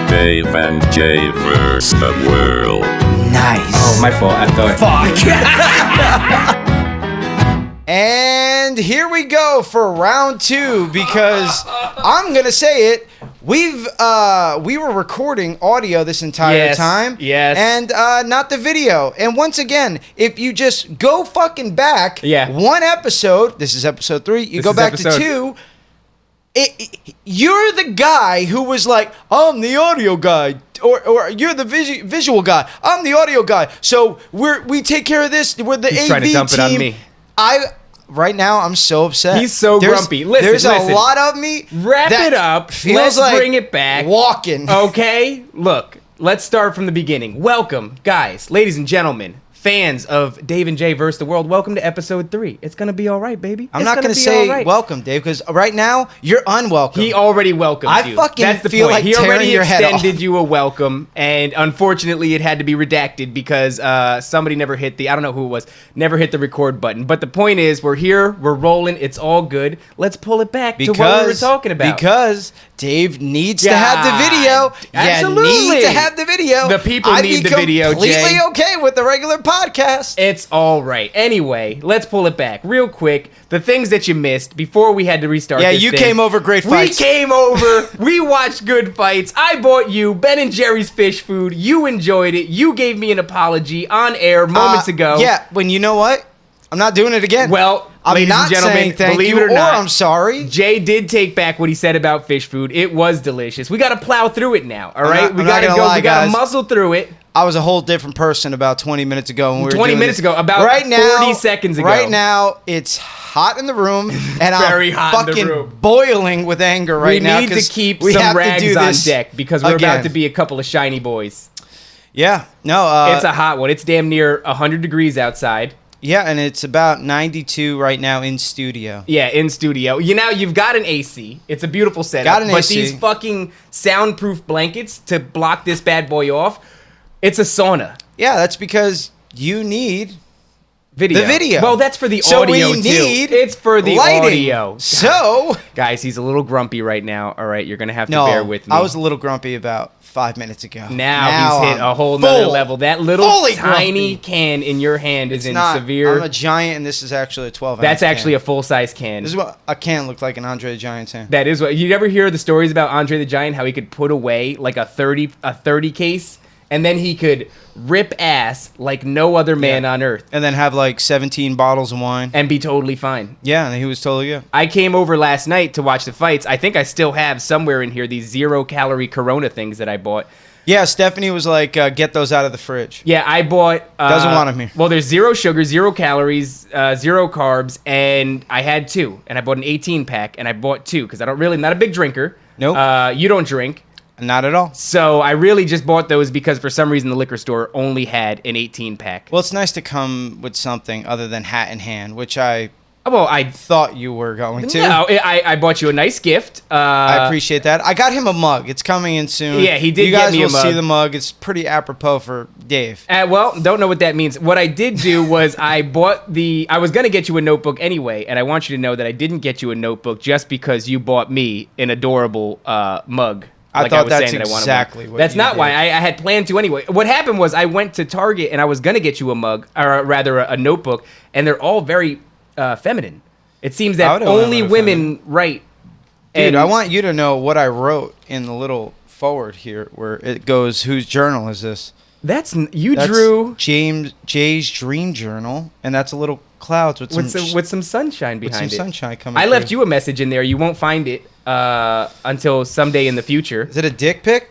Dave and Jay versus the world. Nice. Oh, my fault. I thought. Fuck. And here we go for round 2 because I'm gonna say it. We were recording audio this entire time. Yes. And not the video. And once again, if you just go fucking back one episode, this is episode 3, you go back to 2. You're the guy who was like, I'm the audio guy, or you're the visual guy. I'm the audio guy. So we take care of this. We're the AV trying to dump team. it on me. Right now, I'm so upset. He's so grumpy. Listen. a lot of me. Wrap it up. Feels Let's bring it back. Walking. Okay. Look, let's start from the beginning. Welcome, guys, ladies and gentlemen, fans of Dave and Jay versus the world. Welcome to episode 3. It's gonna be all right, baby. I'm not gonna say welcome, Dave, because right now you're unwelcome. He already welcomed you. I fucking That's the feel point. like He tearing already your head off. extended you a welcome, and unfortunately, it had to be redacted because somebody never hit the. I don't know who it was. Never hit the record button. But the point is, we're here. We're rolling. It's all good. Let's pull it back to what we were talking about. Because Dave needs to have the video. Absolutely. You need to have the video. The people need the video, Jay. Completely okay with the regular podcast. It's all right. Anyway, let's pull it back real quick. The things that you missed before we had to restart. Yeah, this you thing. came over great fights. We came over. We watched good fights. I bought you Ben and Jerry's fish food. You enjoyed it. You gave me an apology on air moments ago. Yeah, when you know what? I'm not doing it again. Well, I'm ladies not and gentlemen, saying thank believe you it or not, I'm sorry. Jay did take back what he said about fish food. It was delicious. We got to plow through it now. All right, we got to go. We got to muscle through it. I was a whole different person about 20 minutes ago. When we were 20 doing minutes this. ago, about right now, 40 seconds ago. Right now, it's hot in the room, and Very I'm hot in the fucking room. boiling with anger right now. We need to keep we some have rags to do on this deck because we're again. about to be a couple of shiny boys. Yeah, no. It's a hot one. It's damn near 100 degrees outside. Yeah, and it's about 92 right now in studio. Yeah, in studio. You've got an AC. It's a beautiful setup. Got an but AC. these fucking soundproof blankets to block this bad boy off, it's a sauna. Yeah, that's because you need Video. the video. Well, that's for the so audio, we need too. It's for the lighting. audio. So, guys, he's a little grumpy right now. All right, you're going to have to no, bear with me. I was a little grumpy about 5 minutes ago. Now he's hit a whole nother level. That little tiny can in your hand is in severe. I'm a giant, and this is actually a 12 ounce That's actually can. a full-size can. This is what a can looked like an Andre the Giant's hand. That is what you ever hear the stories about Andre the Giant, how he could put away like a 30 case, and then he could rip ass like no other man on earth, and then have like 17 bottles of wine and be totally fine. Yeah, and he was totally good. I came over last night to watch the fights. I think I still have somewhere in here these 0-calorie Corona things that I bought. Yeah, Stephanie was like, get those out of the fridge. Yeah, I bought... Doesn't want them here. Well, there's 0 sugar, 0 calories, 0 carbs, and I had 2. And I bought an 18-pack, and I bought 2, because not a big drinker. Nope. You don't drink. Not at all. So I really just bought those because for some reason the liquor store only had an 18-pack. Well, it's nice to come with something other than hat in hand, which I I thought you were going to. No, I bought you a nice gift. I appreciate that. I got him a mug. It's coming in soon. Yeah, he did You guys get me a will mug. see the mug. It's pretty apropos for Dave. Well, don't know what that means. What I did do was I was going to get you a notebook anyway, and I want you to know that I didn't get you a notebook just because you bought me an adorable mug. I thought was saying that's that I wanted exactly one. what That's you not did. why. I had planned to anyway. What happened was I went to Target and I was going to get you a mug, or rather a notebook, and they're all very feminine. It seems that only women write. Dude, I want you to know what I wrote in the little forward here where it goes, whose journal is this? That's drew Jay's dream journal, and that's a little clouds with some sunshine behind it. With some sunshine coming I left through. you a message in there. You won't find it until someday in the future. Is it a dick pic?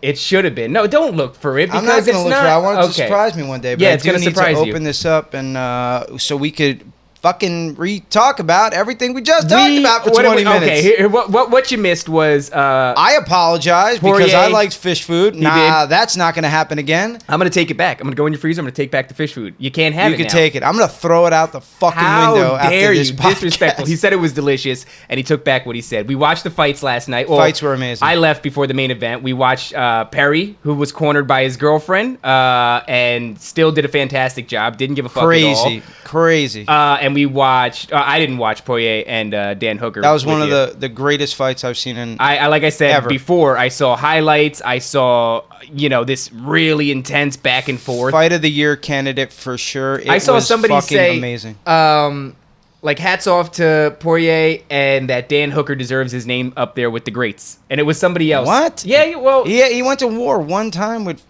It should have been. No, don't look for it because I'm not it's going to look not. for it. I want it to Okay. surprise me one day. But Yeah, I it's do going to need surprise to you. open this up and so we could fucking talk about everything we just talked about for 20 minutes. Okay, here, what you missed was... I apologize because I liked fish food. That's not going to happen again. I'm going to take it back. I'm going to go in your freezer. I'm going to take back the fish food. You can't have it now. You can take it. I'm going to throw it out the fucking window after this podcast. Disrespectful. He said it was delicious, and he took back what he said. We watched the fights last night. Well, fights were amazing. I left before the main event. We watched Perry, who was cornered by his girlfriend, and still did a fantastic job. Didn't give a fuck at all. Crazy. And we watched. I didn't watch Poirier and Dan Hooker. That was one of the greatest fights I've seen in. I like I said ever. before. I saw highlights. I saw this really intense back and forth. Fight of the year candidate for sure. I saw somebody say amazing. Like hats off to Poirier and that Dan Hooker deserves his name up there with the greats. And it was somebody else. What? Yeah. Well, he went to war one time with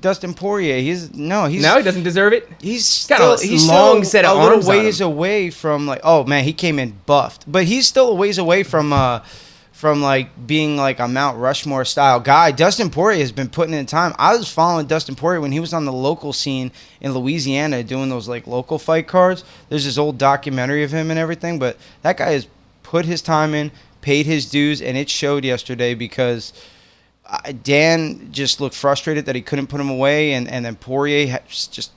Dustin Poirier. He doesn't deserve it. He's got a long set of arms. A little ways away from he came in buffed, but he's still a ways away from like being like a Mount Rushmore style guy. Dustin Poirier has been putting in time. I was following Dustin Poirier when he was on the local scene in Louisiana doing those like local fight cards. There's this old documentary of him and everything, but that guy has put his time in, paid his dues, and it showed yesterday because Dan just looked frustrated that he couldn't put him away, and then Poirier just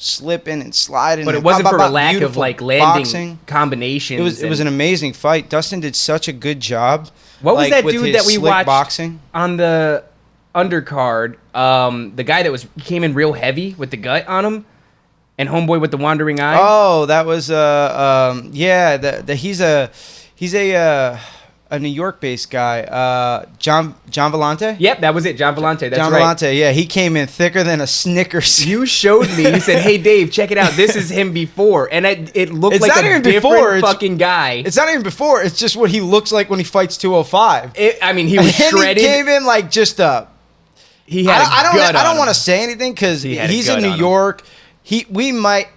slipping and sliding. But it wasn't for a lack of like landing combinations. It was an amazing fight. Dustin did such a good job. What was that dude that we watched boxing on the undercard? The guy that came in real heavy with the gut on him, and homeboy with the wandering eye. Oh, that was he's a New York-based guy, John Vellante. Yep, that was it, John Vellante. That's John right. Vellante, yeah, he came in thicker than a Snickers. You showed me. You said, "Hey, Dave, check it out. This is him before," and it looked It's like not a even different before. fucking guy. It's not even before. It's just what he looks like when he fights 205. He was shredded. He came in like just a. He had. I don't want to say anything because he's in New York. We might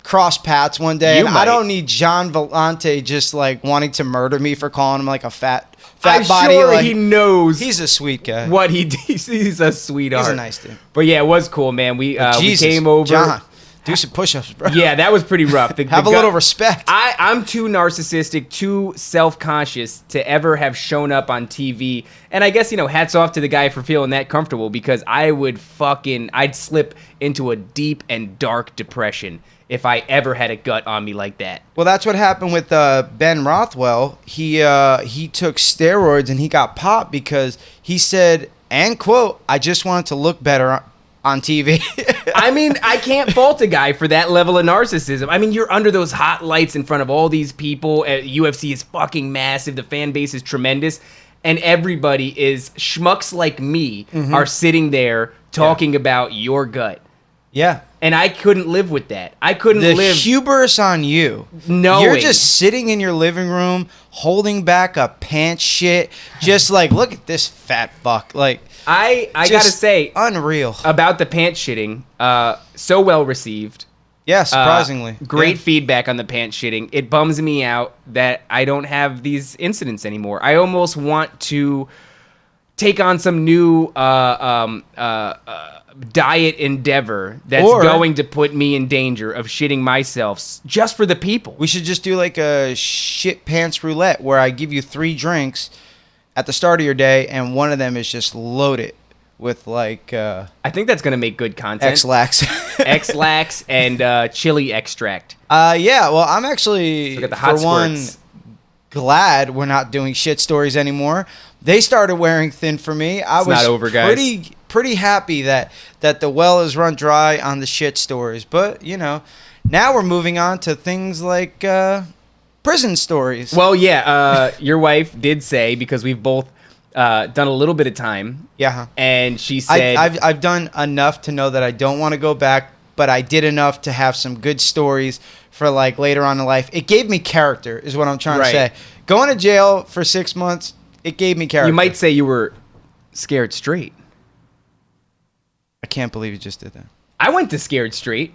cross paths one day. And I don't need John Vellante just like wanting to murder me for calling him like a fat body. Sure like, he knows. He's a sweet guy. What he's a sweetheart. He's a nice dude. But yeah, it was cool, man. We came over. John, do some push-ups, bro. Yeah, that was pretty rough. Have a little respect. I'm too narcissistic, too self-conscious to ever have shown up on TV. And I guess, hats off to the guy for feeling that comfortable because I'd slip into a deep and dark depression if I ever had a gut on me like that. Well, that's what happened with Ben Rothwell. He took steroids and he got popped because he said, and quote, "I just wanted to look better on TV." I mean, I can't fault a guy for that level of narcissism. I mean, you're under those hot lights in front of all these people. UFC is fucking massive. The fan base is tremendous. And everybody is schmucks like me are sitting there talking about your gut. Yeah. And I couldn't live with that. I couldn't live. The hubris on you. No. You're just sitting in your living room, holding back a pants shit, just like, look at this fat fuck. Like, I gotta say, unreal about the pants shitting. So well received. Yeah, surprisingly. Great feedback on the pants shitting. It bums me out that I don't have these incidents anymore. I almost want to take on some new diet endeavor that's going to put me in danger of shitting myself just for the people. We should just do like a shit pants roulette where I give you 3 drinks at the start of your day and one of them is just loaded with like I think that's gonna make good content. X-Lax. X-Lax and chili extract. Yeah, well, I'm actually the hot for one glad we're not doing shit stories anymore. They started wearing thin for me. I was not over, guys. Pretty happy that the well is run dry on the shit stories. But, now we're moving on to things like prison stories. Well, yeah, your wife did say, because we've both done a little bit of time. Yeah. And she said... I've done enough to know that I don't want to go back, but I did enough to have some good stories for like later on in life. It gave me character is what I'm trying to say. Going to jail for 6 months, it gave me character. You might say you were scared straight. I can't believe you just did that. I went to Scared Straight.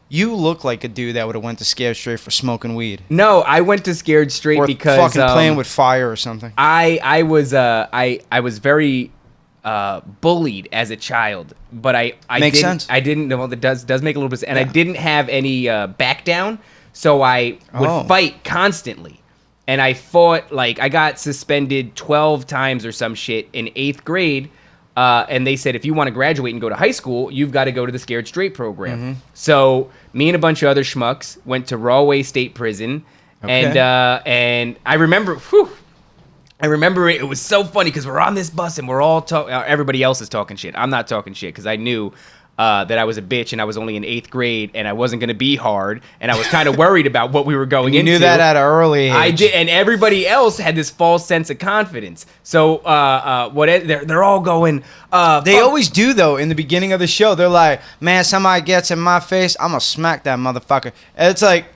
You look like a dude that would have went to Scared Straight for smoking weed. No, I went to Scared Straight or because fucking playing with fire or something. I was very bullied as a child, but I Makes didn't, sense. I didn't know that does make a little bit of sense. And I didn't have any back down, so I would fight constantly. And I fought, like, I got suspended 12 times or some shit in 8th grade. And they said, if you want to graduate and go to high school, you've got to go to the Scared Straight program. So me and a bunch of other schmucks went to Rahway State Prison. Okay. And I remember, it was so funny because we're on this bus and we're all everybody else is talking shit. I'm not talking shit because I knew that I was a bitch and I was only in 8th grade and I wasn't going to be hard and I was kind of worried about what we were going into. You knew that at an early age. I did, and everybody else had this false sense of confidence. So they're all going. They always do though. In the beginning of the show, they're like, "Man, somebody gets in my face, I'm gonna smack that motherfucker." And it's like,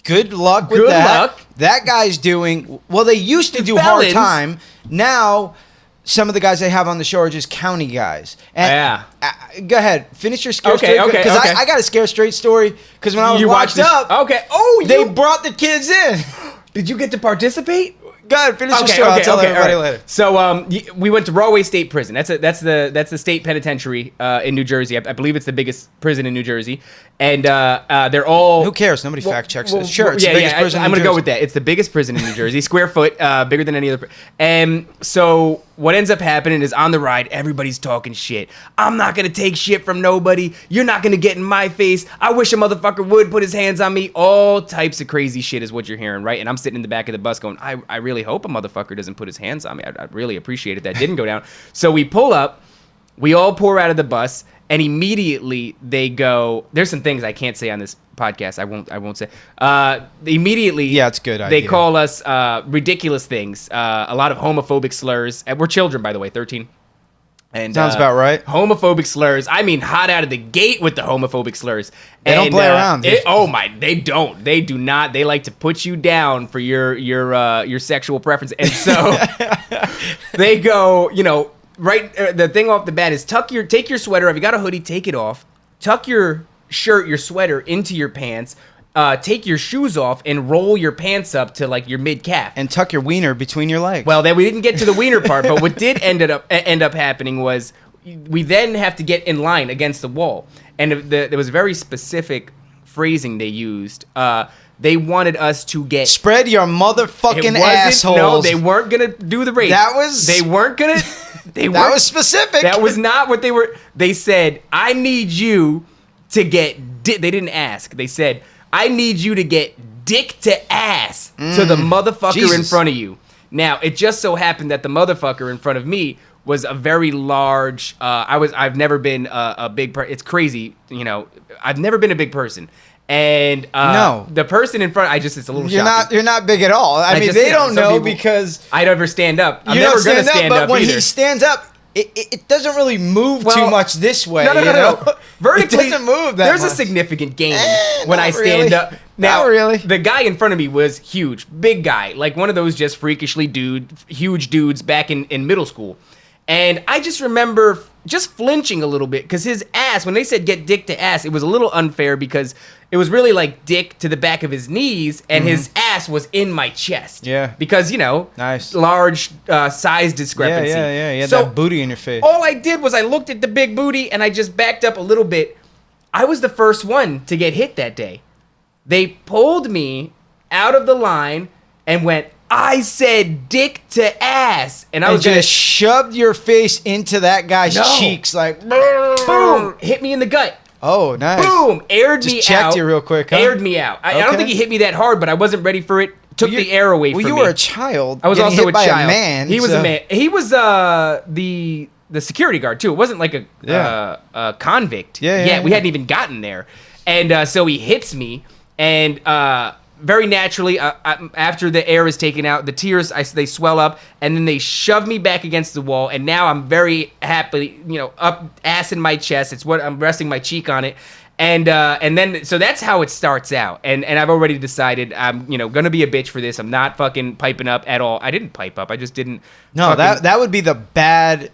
good luck with that. That guy's doing well. They used to do hard time. Now, some of the guys they have on the show are just county guys. And go ahead, finish your scare story. Because I got a scare straight story. Because when I was locked up, they brought the kids in. Did you get to participate? Go ahead, finish your story. I'll tell everybody later. So we went to Rahway State Prison. That's the state penitentiary in New Jersey. I believe it's the biggest prison in New Jersey. And they're all... Who cares? Nobody fact checks this. Sure, it's the biggest prison I'm going to go with that. It's the biggest prison in New Jersey. Square foot, bigger than any other... And so what ends up happening is on the ride, everybody's talking shit. I'm not going to take shit from nobody. You're not going to get in my face. I wish a motherfucker would put his hands on me. All types of crazy shit is what you're hearing, right? And I'm sitting in the back of the bus going, I really hope a motherfucker doesn't put his hands on me. I'd really appreciate it. That didn't go down. So we pull up. We all pour out of the bus. And immediately they go. There's some things I can't say on this podcast. I won't say. Immediately, yeah, it's good. They call us ridiculous things. A lot of homophobic slurs. And we're children, by the way, 13. And sounds about right. Homophobic slurs. I mean, hot out of the gate with the homophobic slurs. They don't play around. They don't. They do not. They like to put you down for your sexual preference. And so they go. Right, the thing off the bat is take your sweater off. You got a hoodie, take it off. Tuck your shirt, your sweater into your pants. Take your shoes off and roll your pants up to like your mid calf. And tuck your wiener between your legs. Well, then we didn't get to the wiener part, but what did end up happening was we then have to get in line against the wall, and there was very specific phrasing they used. They wanted us to get... Spread your motherfucking assholes. No, they weren't going to do the rape. They weren't going to... That was specific. That was not what they were... They said, I need you to get... They didn't ask. They said, I need you to get dick to ass to the motherfucker in front of you. Now, it just so happened that the motherfucker in front of me was a very large... I've never been a big... It's crazy, I've never been a big person. And no, the person in front, it's a little shocking. You're not big at all. I mean, they don't know because I never stand up. I'm never gonna stand up. But when he stands up, it doesn't really move too much this way. No. Vertically, it doesn't move that There's much. A significant gain when I stand up. Now, not really. The guy in front of me was huge, big guy, like one of those just freakishly huge dudes back in middle school. And I just remember just flinching a little bit because his ass, when they said get dick to ass, it was a little unfair because it was really like dick to the back of his knees and his ass was in my chest. Yeah. Because, nice. Large size discrepancy. Yeah. You had that booty in your face. All I did was I looked at the big booty and I just backed up a little bit. I was the first one to get hit that day. They pulled me out of the line and went, I said dick to ass. And I was just shoved your face into that guy's cheeks like boom. Hit me in the gut. Oh, nice. Boom. Aired me out. Just checked you real quick, huh? Aired me out. I don't think he hit me that hard, but I wasn't ready for it. Took the air away from me. Well, you were a child. I was also hit a by child. A man. He was a man. He was the security guard too. It wasn't like a convict. Yeah. We hadn't even gotten there. And so he hits me and very naturally, after the air is taken out, the tears, they swell up, and then they shove me back against the wall, and now I'm very happily, up ass in my chest. It's what I'm resting my cheek on it. And then, so that's how it starts out. And I've already decided I'm, gonna be a bitch for this. I'm not fucking piping up at all. I didn't pipe up. I just didn't. No, that would be a bad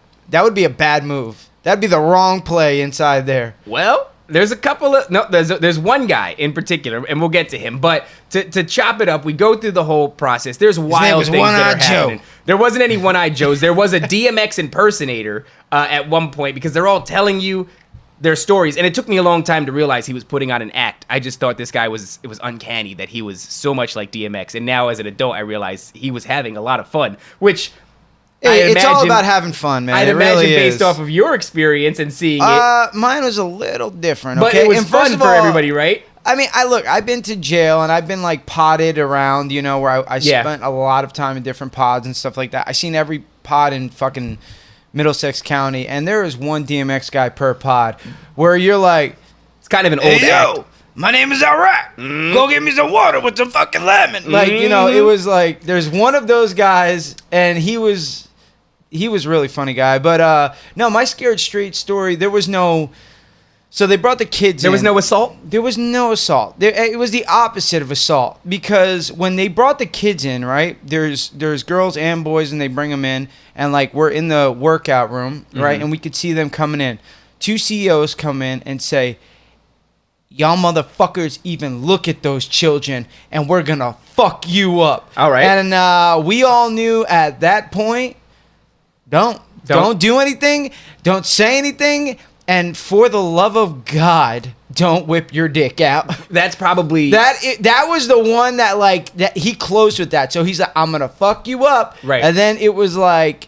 move. That'd be the wrong play inside there. Well, there's a couple of there's one guy in particular, and we'll get to him. But to chop it up, we go through the whole process. There's wild things that are happening. There wasn't any one-eyed Joes. There was a DMX impersonator at one point because they're all telling you their stories, and it took me a long time to realize he was putting on an act. I just thought it was uncanny that he was so much like DMX. And now as an adult, I realize he was having a lot of fun, which. It's all about having fun, man. I'd imagine based off of your experience and seeing it. Mine was a little different, but okay? It was fun for everybody, right? I mean, I've been to jail and I've been like potted around, where I spent a lot of time in different pods and stuff like that. I seen every pod in fucking Middlesex County, and there is one DMX guy per pod where you're like, It's kind of an old act. my name is Iraq. Go get me some water with some fucking lemon. Like, you know, it was like there's one of those guys, and he was really funny guy. But no, my Scared Straight story, there was no. So they brought the kids in. There was no assault? There was no assault. It was the opposite of assault, because when they brought the kids in, right, there's girls and boys, and they bring them in, and like we're in the workout room, right, and we could see them coming in. 2 CEOs come in and say, y'all motherfuckers even look at those children, and we're gonna fuck you up. All right. And we all knew at that point, don't do anything, don't say anything. And for the love of God, don't whip your dick out. That's probably... That was the one that he closed with that. So he's like, I'm going to fuck you up. Right. And then it was like,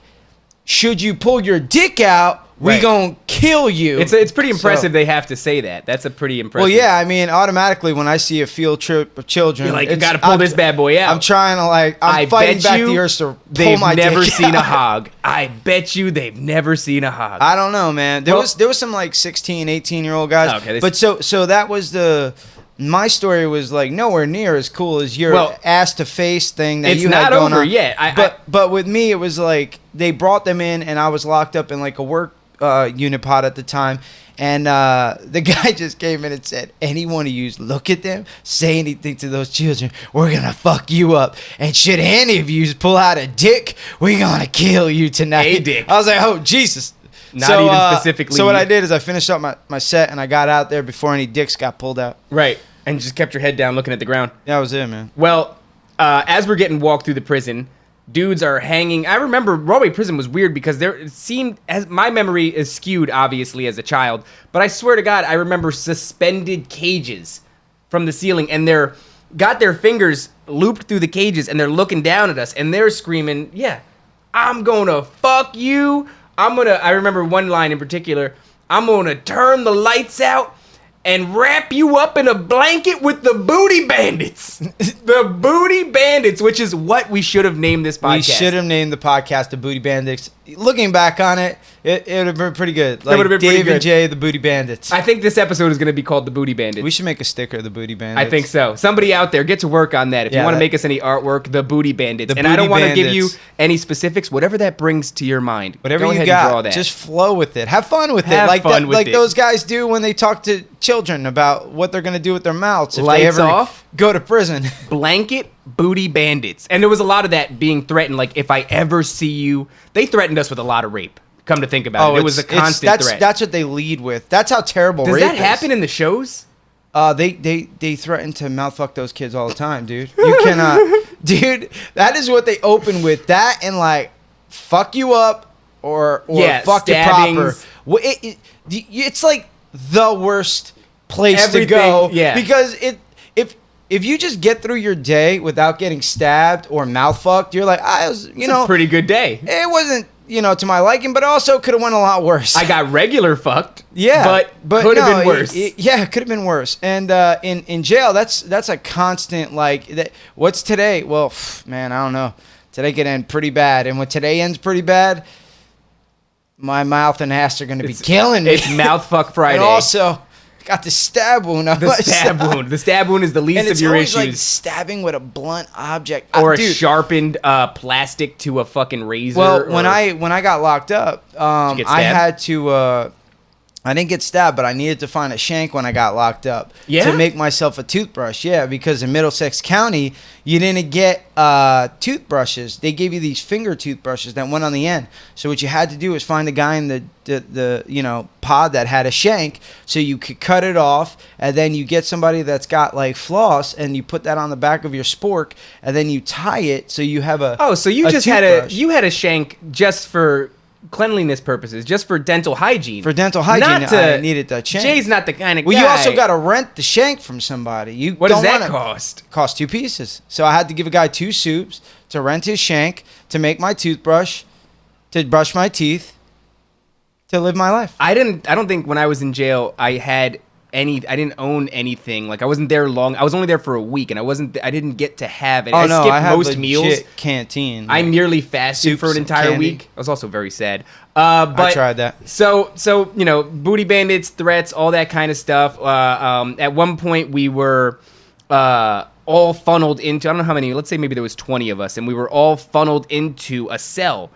should you pull your dick out, we gonna kill you. It's pretty impressive they have to say that. That's a pretty impressive... Well, yeah, I mean, automatically when I see a field trip of children... You're like, you gotta pull this bad boy out. I'm trying to I'm fighting back the urge to pull my dick out. They've never seen a hog. I bet you they've never seen a hog. I don't know, man. There was some like 16, 18-year-old guys. Okay, but so that was my story was like nowhere near as cool as your ass to face thing that you had going on. It's not over yet. But with me, it was like they brought them in, and I was locked up in like a work unit pod at the time, and the guy just came in and said, any one of you look at them, say anything to those children, we're gonna fuck you up, and should any of you pull out a dick, we're gonna kill you tonight. A dick. I was like, oh Jesus. Not even specifically. So what I did is I finished up my set, and I got out there before any dicks got pulled out. Right. And just kept your head down looking at the ground. That was it, man. Well, as we're getting walked through the prison, dudes are hanging. I remember Broadway Prison was weird because it seemed, as my memory is skewed, obviously, as a child, but I swear to God, I remember suspended cages from the ceiling, and they're got their fingers looped through the cages, and they're looking down at us, and they're screaming, yeah, I'm gonna fuck you. I remember one line in particular, I'm gonna turn the lights out and wrap you up in a blanket with the Booty Bandits. The Booty Bandits, which is what we should have named this podcast. We should have named the podcast the Booty Bandits. Looking back on it, it would have been pretty good. Like Dave and Jay, the Booty Bandits. I think this episode is going to be called the Booty Bandits. We should make a sticker of the Booty Bandits. I think so. Somebody out there, get to work on that. If you want to make us any artwork, the Booty Bandits. And I don't want to give you any specifics, whatever that brings to your mind. Whatever Go you ahead got, and draw that. just flow with it. Have fun with it. Have fun with like it. those guys do when they talk to children about what they're going to do with their mouths if Lights they ever off. go to prison. Blanket Booty Bandits. And there was a lot of that being threatened. Like, if I ever see you, they threatened us with a lot of rape. Come to think about it. It was a constant threat. That's what they lead with. That's how terrible rape is. Does that happen in the shows? They threaten to mouthfuck those kids all the time, dude. You cannot, dude. That is what they open with. That and like, fuck you up or fuck you proper. It's like the worst place to go. Yeah. Because if you just get through your day without getting stabbed or mouthfucked, you're like, it's a pretty good day. It wasn't, to my liking, but also could have went a lot worse. I got regular fucked. Yeah, but could have been worse. It could have been worse. And in jail, that's a constant what's today? Well, man, I don't know. Today could end pretty bad, and when today ends pretty bad, my mouth and ass are going to be killing me. It's mouth fuck Friday. And also, got the stab wound. The stab wound is the least of your issues. And it's always like stabbing with a blunt object. Or a sharpened plastic to a fucking razor. Well, when I got locked up, I had to... I didn't get stabbed, but I needed to find a shank when I got locked up to make myself a toothbrush. Yeah, because in Middlesex County, you didn't get toothbrushes. They gave you these finger toothbrushes that went on the end. So what you had to do was find the guy in the pod that had a shank, so you could cut it off, and then you get somebody that's got like floss, and you put that on the back of your spork, and then you tie it so you have a so you just toothbrush. had a shank just for cleanliness purposes, just for dental hygiene. For dental hygiene, I needed that shank. Jay's not the kind of guy. Well, you also got to rent the shank from somebody. What does that cost? Cost 2 pieces. So I had to give a guy 2 soups to rent his shank, to make my toothbrush, to brush my teeth, to live my life. I don't think when I was in jail I had I didn't own anything. Like I wasn't there long. I was only there for a week, and I didn't get to have it. Oh I no, skipped I had most legit meals. canteen. I nearly fasted soups for an and entire candy. week. I was also very sad. But I tried that. So Booty Bandits, threats, all that kind of stuff. At one point, we were all funneled into, I don't know how many, let's say maybe there was 20 of us, and we were all funneled into a cell.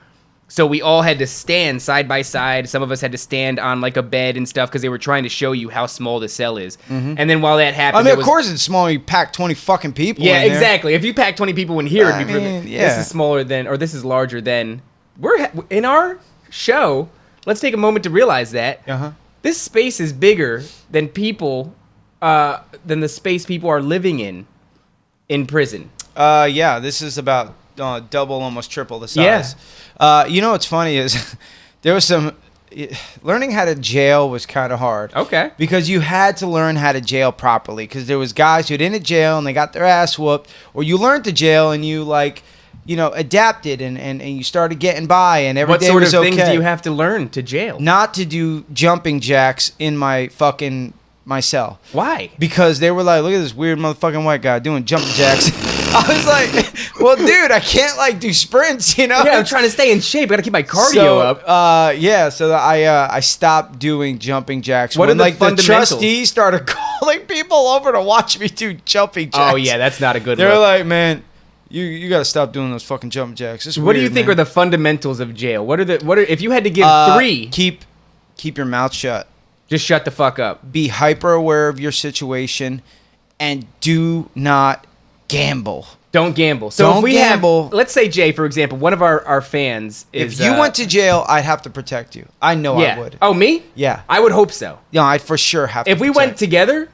So we all had to stand side by side. Some of us had to stand on like a bed and stuff because they were trying to show you how small the cell is. Mm-hmm. And then while that happened, of course it's small. You pack 20 fucking people. Yeah, in there. exactly. If you pack 20 people in here, it'd be yeah. this is smaller than, or this is larger than. We're in our show. Let's take a moment to realize that this space is bigger than people, than the space people are living in prison. Yeah, this is about double, almost triple the size. Yeah. You know what's funny is there was some learning how to jail was kind of hard. Okay. Because you had to learn how to jail properly because there was guys who'd in a jail and they got their ass whooped, or you learned to jail and you adapted and you started getting by and every day was okay. What sort of things do you have to learn to jail? Not to do jumping jacks in my cell. Why? Because they were like, look at this weird motherfucking white guy doing jumping jacks. I was like, well, dude, I can't do sprints, Yeah, I'm trying to stay in shape. I gotta keep my cardio up. So I stopped doing jumping jacks. What when, are the fundamentals? The trustees started calling people over to watch me do jumping jacks. Oh yeah, that's not a good They look. were like, man, you gotta stop doing those fucking jumping jacks. It's what weird, do you think man. are the fundamentals of jail? What are if you had to give three? Keep your mouth shut. Just shut the fuck up. Be hyper aware of your situation, and do not gamble. Don't gamble. So Don't if we gamble. let's say Jay, for example, one of our fans is. If you went to jail, I'd have to protect you. I know I would. Oh, me? Yeah. I would hope so. Yeah, I'd for sure have to. If we went together,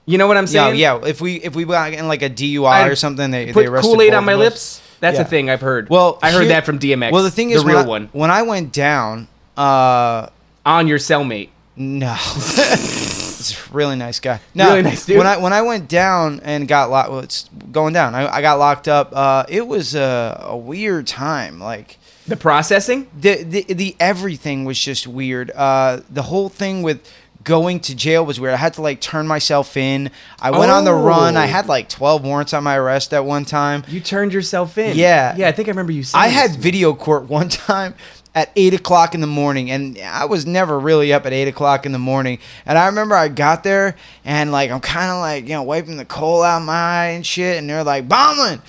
you know what I'm saying? Yeah. If we got in like a DUI or something, they put arrested Kool-Aid both on my of us. lips. That's a thing I've heard. Well, I heard that from DMX. Well, the thing is, the real one when I went down, on your cellmate. No. It's a really nice guy. No, really nice dude. When I went down and got locked, well, it's going down. I got locked up. It was a weird time. Like the processing, the everything was just weird. The whole thing with going to jail was weird. I had to turn myself in. I went on the run. I had 12 warrants on my arrest at one time. You turned yourself in. Yeah. Yeah, I think I remember you saying I had video court one time at 8 o'clock in the morning, and I was never really up at 8 o'clock in the morning. And I remember I got there, and I'm kind of wiping the coal out of my eye and shit, and they're like, Bomlin!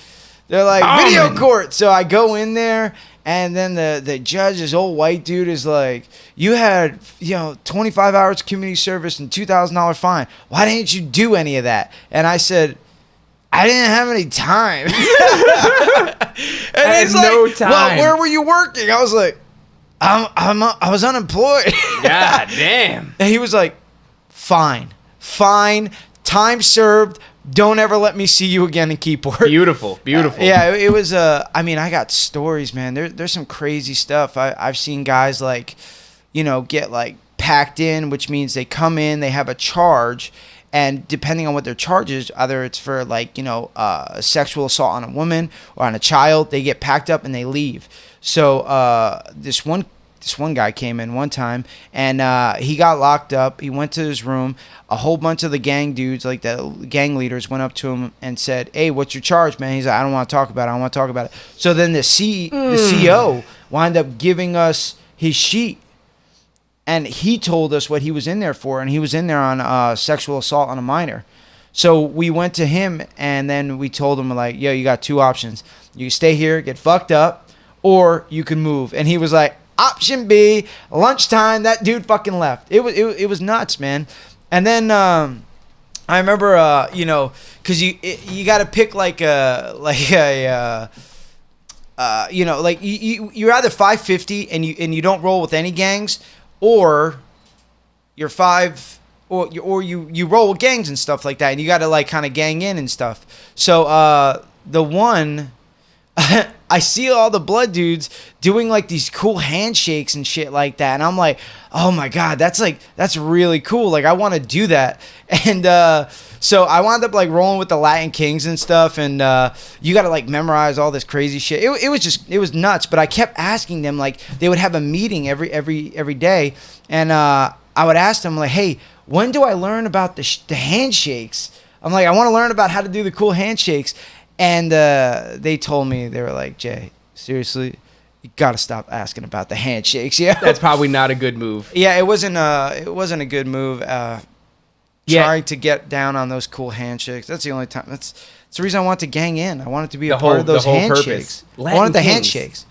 They're like, video court! So I go in there, and then the judge, this old white dude, is like, you had 25 hours of community service and $2,000 fine. Why didn't you do any of that? And I said, I didn't have any time. And he's like, no time. Well, where were you working? I was like, I was unemployed. God damn. And he was like, fine, time served. Don't ever let me see you again in Keyport. Beautiful. Yeah, it was. I mean, I got stories, man. There's some crazy stuff. I've seen guys get packed in, which means they come in, they have a charge, and depending on what their charge is, either it's for a sexual assault on a woman or on a child, they get packed up and they leave. So this one guy came in one time, and he got locked up. He went to his room. A whole bunch of the gang dudes, the gang leaders, went up to him and said, hey, what's your charge, man? He's like, I don't want to talk about it. So then the CO wound up giving us his sheet, and he told us what he was in there for, and he was in there on sexual assault on a minor. So we went to him, and then we told him, yo, you got two options. You can stay here, get fucked up, or you can move. And he was like, option B, lunchtime. That dude fucking left. It was nuts, man. And then I remember, because you got to pick you're either 550 and you don't roll with any gangs, or you're or you roll with gangs and stuff like that, and you got to kind of gang in and stuff. So the one. I see all the blood dudes doing these cool handshakes and shit like that, and I'm like, oh my god, that's really cool. I want to do that. And so I wound up rolling with the Latin Kings and stuff, and you got to memorize all this crazy shit. It was nuts. But I kept asking them, they would have a meeting every day, and I would ask them hey, when do I learn about the handshakes? I'm like, I want to learn about how to do the cool handshakes. And they told me, they were like, Jay, seriously, you got to stop asking about the handshakes. Yeah, That's probably not a good move. Yeah, it wasn't a good move. Trying to get down on those cool handshakes. That's the only time. That's the reason I want to gang in. I wanted to be a part of those handshakes. I wanted the handshakes.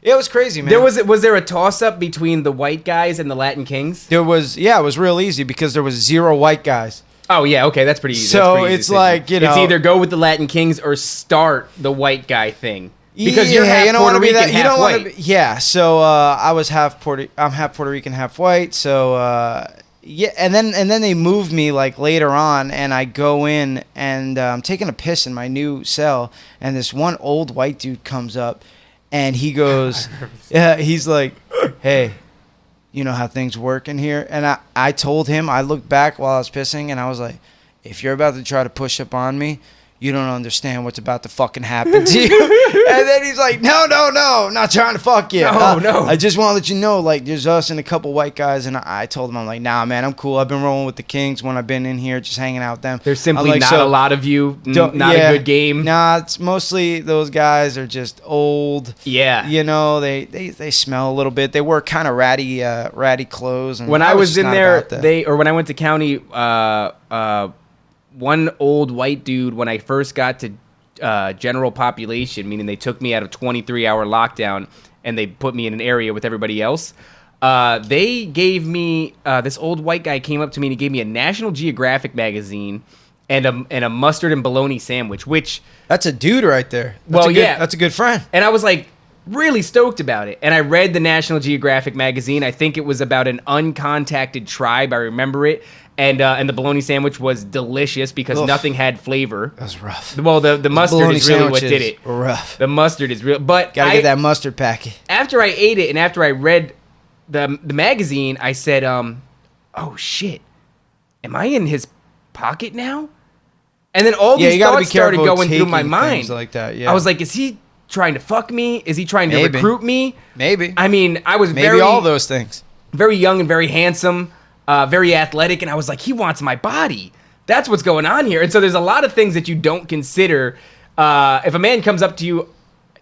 Yeah, it was crazy, man. Was there a toss up between the white guys and the Latin Kings? There was. Yeah, it was real easy because there was 0 white guys. Oh yeah, okay, that's pretty easy. So it's like, you know, it's either go with the Latin Kings or start the white guy thing. Because you're half Puerto Rican, half white. Yeah, so I was half I'm half Puerto Rican, half white. So yeah, and then they moved me like later on, and I go in and I'm taking a piss in my new cell, and this one old white dude comes up, and he goes, yeah, he's like, hey, you know how things work in here? And I told him, I looked back while I was pissing, and I was like, if you're about to try to push up on me, you don't understand what's about to fucking happen to you. And then he's like, no, I'm not trying to fuck you. No. I just want to let you know, like, there's us and a couple white guys. And I told him, I'm like, nah, man, I'm cool. I've been rolling with the Kings when I've been in here, just hanging out with them. There's simply like, not a lot of you. Not a good game. Nah, it's mostly those guys are just old. Yeah. You know, they smell a little bit. They wear kind of ratty clothes. And when I was in there, when I went to county, one old white dude, when I first got to general population, meaning they took me out of 23-hour lockdown and they put me in an area with everybody else, they gave me, this old white guy came up to me and he gave me a National Geographic magazine and a mustard and bologna sandwich, which... That's a dude right there. That's a good friend. And I was like really stoked about it. And I read the National Geographic magazine. I think it was about an uncontacted tribe. I remember it. And the bologna sandwich was delicious because nothing had flavor. That was rough. Well, the mustard is really what did it. Rough. The mustard is real. But gotta get that mustard packet. After I ate it and after I read the magazine, I said, oh shit, am I in his pocket now? And then all these thoughts started going through my mind. Like that, yeah. I was like, is he trying to fuck me? Is he trying to recruit me? Maybe. I mean, I was maybe all those things. Very young and very handsome. Very athletic, and I was like, he wants my body. That's what's going on here. And so there's a lot of things that you don't consider. If a man comes up to you,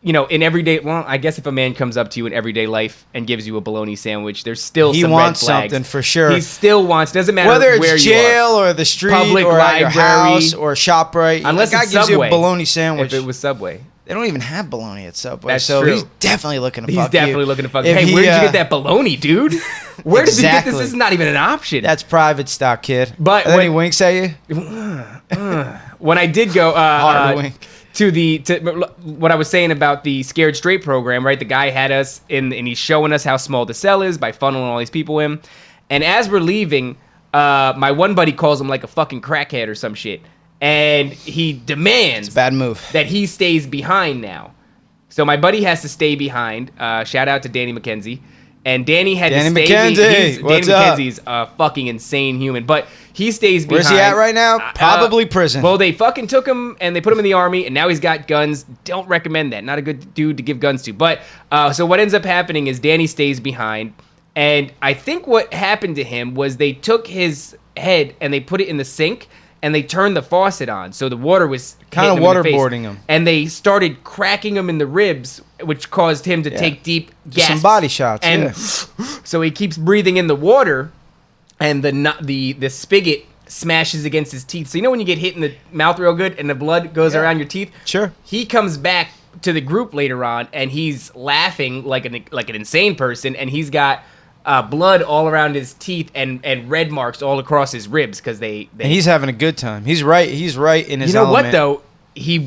you know, in everyday, well, I guess if a man comes up to you in everyday life and gives you a bologna sandwich, there's still some red flags. He wants something for sure. He still wants, doesn't matter whether it's where jail you are. Or the street Public or library, at your house or ShopRite. Unless guy it's gives Subway, you a bologna sandwich. If it was Subway. They don't even have bologna at Subway. That's so true. He's definitely looking to fuck you. He's definitely looking to fuck you. Hey, where did you get that bologna, dude? Where did you get this? This is not even an option. That's private stock, kid. But and then he winks at you. When I did go hard to wink. to what I was saying about the Scared Straight program, right? The guy had us and he's showing us how small the cell is by funneling all these people in. And as we're leaving, my one buddy calls him like a fucking crackhead or some shit. And he demands bad move that he stays behind now. So my buddy has to stay behind. Shout out to Danny McKenzie. And Danny had to stay behind. Danny McKenzie's a fucking insane human. But he stays behind. Where's he at right now? Probably prison. Well, they fucking took him and they put him in the army. And now he's got guns. Don't recommend that. Not a good dude to give guns to. But so what ends up happening is Danny stays behind. And I think what happened to him was they took his head and they put it in the sink. And they turned the faucet on, so the water was kind of waterboarding him. And they started cracking him in the ribs, which caused him to take deep gasps. Some body shots, and so he keeps breathing in the water, and the spigot smashes against his teeth. So you know when you get hit in the mouth real good and the blood goes around your teeth? Sure. He comes back to the group later on, and he's laughing like an insane person, and he's got blood all around his teeth and red marks all across his ribs because they. And he's having a good time. He's right in his element. You know what though? He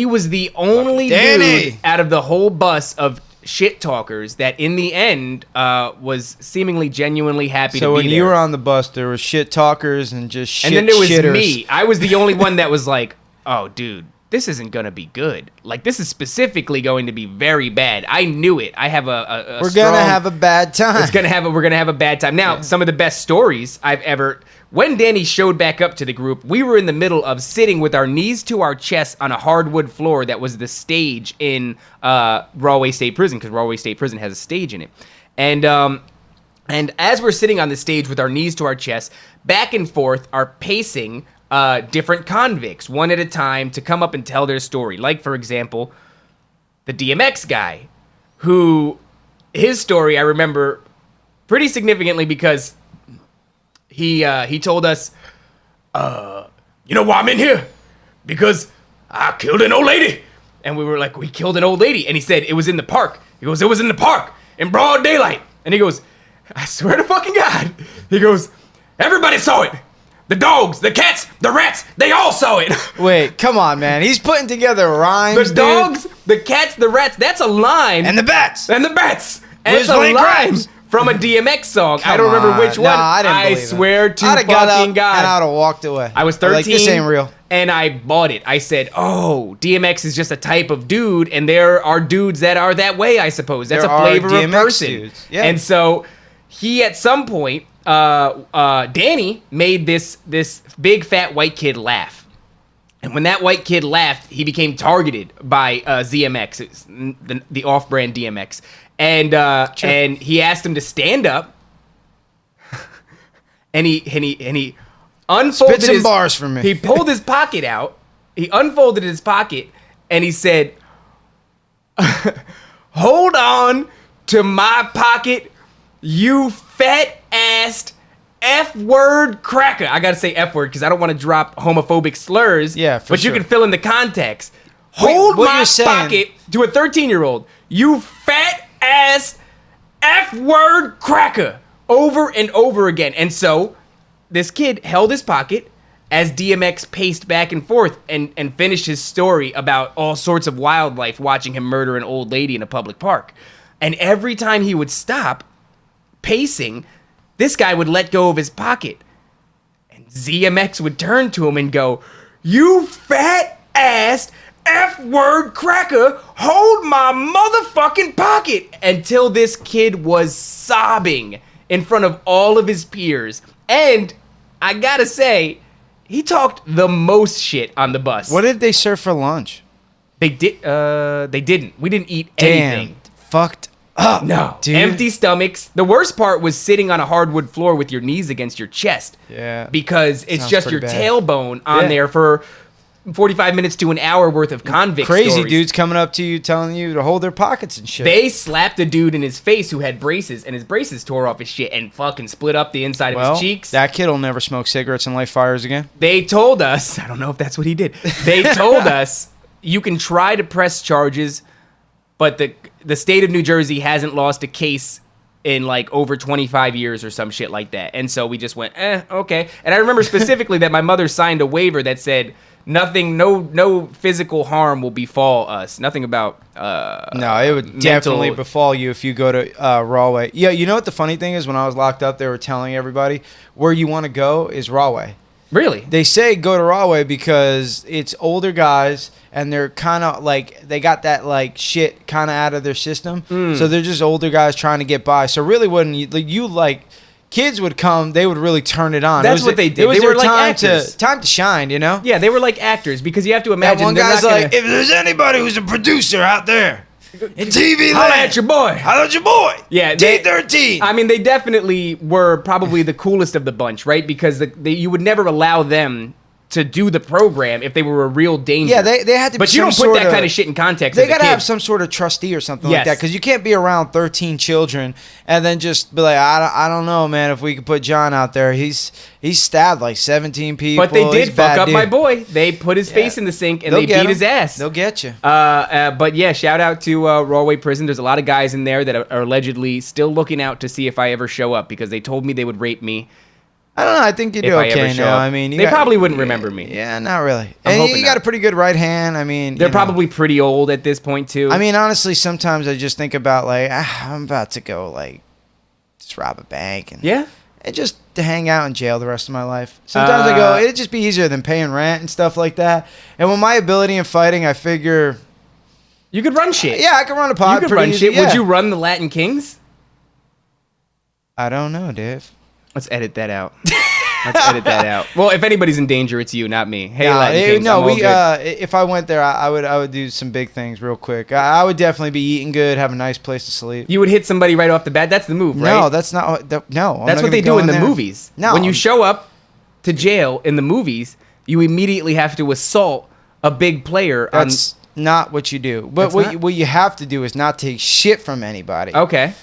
was the only dude out of the whole bus of shit talkers that in the end was seemingly genuinely happy to be there. So when you were on the bus, there were shit talkers and just shit and then there was shitters. Me. I was the only one that was like, oh, dude. This isn't going to be good. Like, this is specifically going to be very bad. I knew it. I have a We're going to have a bad time. We're going to have a bad time. Now, some of the best stories I've ever... When Danny showed back up to the group, we were in the middle of sitting with our knees to our chests on a hardwood floor that was the stage in Rahway State Prison, because Rahway State Prison has a stage in it. And And as we're sitting on the stage with our knees to our chest, back and forth are pacing different convicts, one at a time, to come up and tell their story. Like, for example, the DMX guy, who his story I remember pretty significantly because he told us, you know why I'm in here? Because I killed an old lady. And we were like, we killed an old lady. And he said, it was in the park. He goes, it was in the park in broad daylight. And he goes, I swear to fucking God. He goes, everybody saw it. The dogs, the cats, the rats, they all saw it. Wait, come on, man. He's putting together rhymes, The dogs, the cats, the rats, that's a line. and the bats. And the bats. And Who's it's a playing line craps? from a DMX song. I Come don't remember on. which one. No, I didn't believe it. swear to I'd have got up fucking God. and I'd have walked away. I was 13. Like, this ain't real. And I bought it. I said, oh, DMX is just a type of dude, and there are dudes that are that way, I suppose. That's There a are flavor of DMX person. dudes. Yeah. And so he, at some point, Danny made this big fat white kid laugh. And when that white kid laughed, he became targeted by ZMX, the off-brand DMX. And he asked him to stand up. and he unfolded Spit some bars for me. He pulled his pocket out. He unfolded his pocket and he said, "Hold on to my pocket, you fat-assed F-word cracker." I gotta say F-word because I don't want to drop homophobic slurs. Yeah, for but you sure. can fill in the context. Wait, Hold what my you're saying- pocket to a 13-year-old, you fat-ass F-word cracker, over and over again. And so this kid held his pocket as DMX paced back and forth and finished his story about all sorts of wildlife watching him murder an old lady in a public park. And every time he would stop pacing, this guy would let go of his pocket. And ZMX would turn to him and go, "You fat ass F-word cracker, hold my motherfucking pocket," until this kid was sobbing in front of all of his peers. And I gotta say, he talked the most shit on the bus. What did they serve for lunch? They didn't. We didn't eat Damn. anything. Fucked up. No. dude. Empty stomachs. The worst part was sitting on a hardwood floor with your knees against your chest. Yeah. Because it's Sounds just pretty your bad. tailbone on Yeah. there for 45 minutes to an hour worth of convict Crazy stories. dudes coming up to you telling you to hold their pockets and shit. They slapped a dude in his face who had braces, and his braces tore off his shit and fucking split up the inside of his cheeks. That kid will never smoke cigarettes and light fires again. They told us, I don't know if that's what he did. They told us you can try to press charges, but the state of New Jersey hasn't lost a case in like over 25 years or some shit like that. And so we just went, okay. And I remember specifically that my mother signed a waiver that said nothing, no physical harm will befall us. Nothing about No, it would definitely befall you if you go to Rawway. Yeah, you know what the funny thing is? When I was locked up, they were telling everybody where you want to go is Rawway. Really? They say go to Rawway because it's older guys and they're kind of like, they got that like shit kind of out of their system. So they're just older guys trying to get by. So really when you like, kids would come, they would really turn it on. That's what they did. It was They were their like time actors. time to shine, you know? Yeah, they were like actors because you have to That imagine one they're guy's not like, gonna, if there's anybody who's a producer out there in TV holla land, at your boy. holla at your boy. Yeah, they- J13. I mean, they definitely were probably the coolest of the bunch, right? Because you would never allow them to do the program if they were a real danger. Yeah, they had to be But you some don't put sort that of- kind of shit in context. They as a got to kid. have some sort of trustee or something Yes. like that because you can't be around 13 children and then just be like, I don't know, man. If we could put John out there, he's stabbed like 17 people. But they did He's a bad fuck up dude. my boy. They put his face Yeah. in the sink and They'll they get beat him. his ass. They'll get you. But yeah, shout out to Rawway Prison. There's a lot of guys in there that are allegedly still looking out to see if I ever show up because they told me they would rape me. I don't know. I think you do If I ever okay show now. up. I mean, you They got- probably wouldn't remember me. Yeah, not really. I'm And hoping you got not. a pretty good right hand. I mean, They're you know. probably pretty old at this point too. I mean, honestly, sometimes I just think about like I'm about to go like just rob a bank and yeah. and just to hang out in jail the rest of my life. Sometimes I go, it'd just be easier than paying rent and stuff like that. And with my ability in fighting, I figure, You could run shit. yeah, I can run a pod. You could pretty run easy, shit. yeah. Would you run the Latin Kings? I don't know, Dave. Let's edit that out. Let's edit that out. Well, if anybody's in danger, it's you, not me. Hey, Latin Kings, no, I'm all good. if I went there, I would do some big things real quick. I would definitely be eating good, have a nice place to sleep. You would hit somebody right off the bat. That's the move, right? No, that's not. No, I'm That's not what they gonna do go in the there. movies. No, When you show up to jail in the movies, you immediately have to assault a big player. That's not what you do. But That's not? what you have to do is not take shit from anybody. Okay.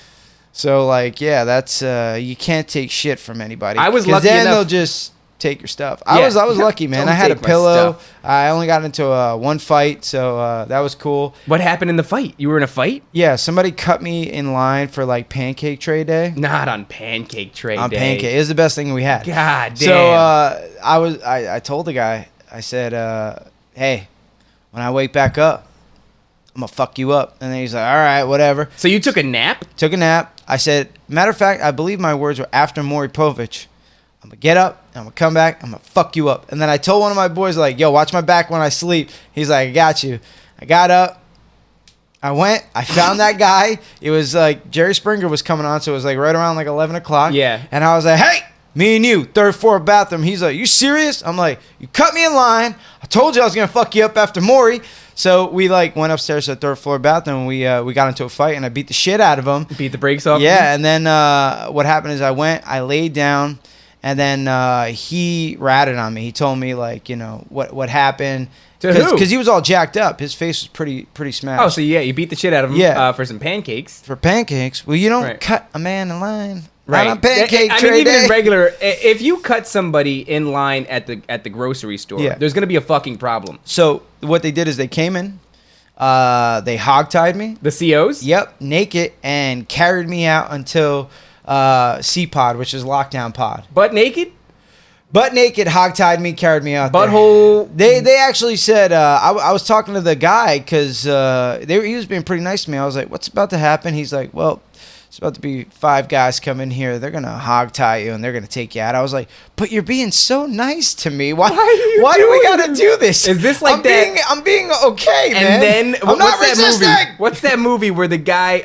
So like, yeah, that's you can't take shit from anybody. I was 'Cause lucky then enough- they'll just take your stuff. Yeah. I was lucky, man. Don't I had a take my pillow. stuff. I only got into one fight, so that was cool. What happened in the fight? You were in a fight? Yeah, somebody cut me in line for like pancake tray day. Not on pancake tray On day. pancake, it was the best thing we had. God damn. So I told the guy, I said, hey, when I wake back up, I'm gonna fuck you up. And then he's like, all right, whatever. So you took a nap? Took a nap. I said, matter of fact, I believe my words were after Maury Povich. I'm gonna get up, I'm gonna come back, I'm gonna fuck you up. And then I told one of my boys, like, yo, watch my back when I sleep. He's like, I got you. I got up. I went, I found that guy. It was like Jerry Springer was coming on, so it was like right around like 11 o'clock. Yeah. And I was like, hey, me and you, third floor bathroom. He's like, you serious? I'm like, you cut me in line. I told you I was gonna fuck you up after Maury. So we like went upstairs to the third floor bathroom. And we got into a fight, and I beat the shit out of him. Beat the brakes off? Yeah, and then what happened is I laid down, and then he ratted on me. He told me like, you know, what happened. To who? Because he was all jacked up. His face was pretty smashed. Oh, so yeah, you beat the shit out of him Yeah. for some pancakes. For pancakes. Well, you don't Right. cut a man in line. Right. On a pancake I tray mean, even day. in regular, if you cut somebody in line at the grocery store, Yeah. there's gonna be a fucking problem. So what they did is they came in, they hogtied me. The COs? Yep, naked, and carried me out until C-Pod, which is lockdown pod. Butt naked? Butt naked, hogtied me, carried me out there. Butthole? They actually said, I was talking to the guy because he was being pretty nice to me. I was like, what's about to happen? He's like, well, it's about to be 5 guys come in here. They're going to hog tie you and they're going to take you out. I was like, but you're being so nice to me. Why do we got to do this? Is this like that? I'm being okay, man. And then I'm not what's that resisting. movie? What's that movie where the guy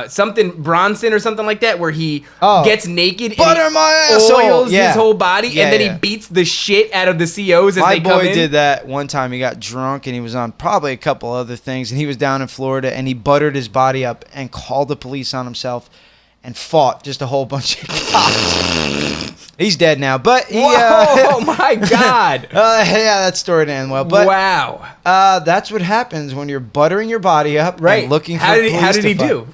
something Bronson or something like that, where he gets naked and Butter he my asshole. oils Yeah. his whole body, Yeah, and then yeah. he beats the shit out of the COs as My they come boy in. did that one time. He got drunk and he was on probably a couple other things. And he was down in Florida and he buttered his body up and called the police on himself and fought just a whole bunch of cops. He's dead now, but he. Oh my god! Yeah, that story didn't end well. But wow. that's what happens when you're buttering your body up, Right. and looking for how did he, police how did to he fight. do?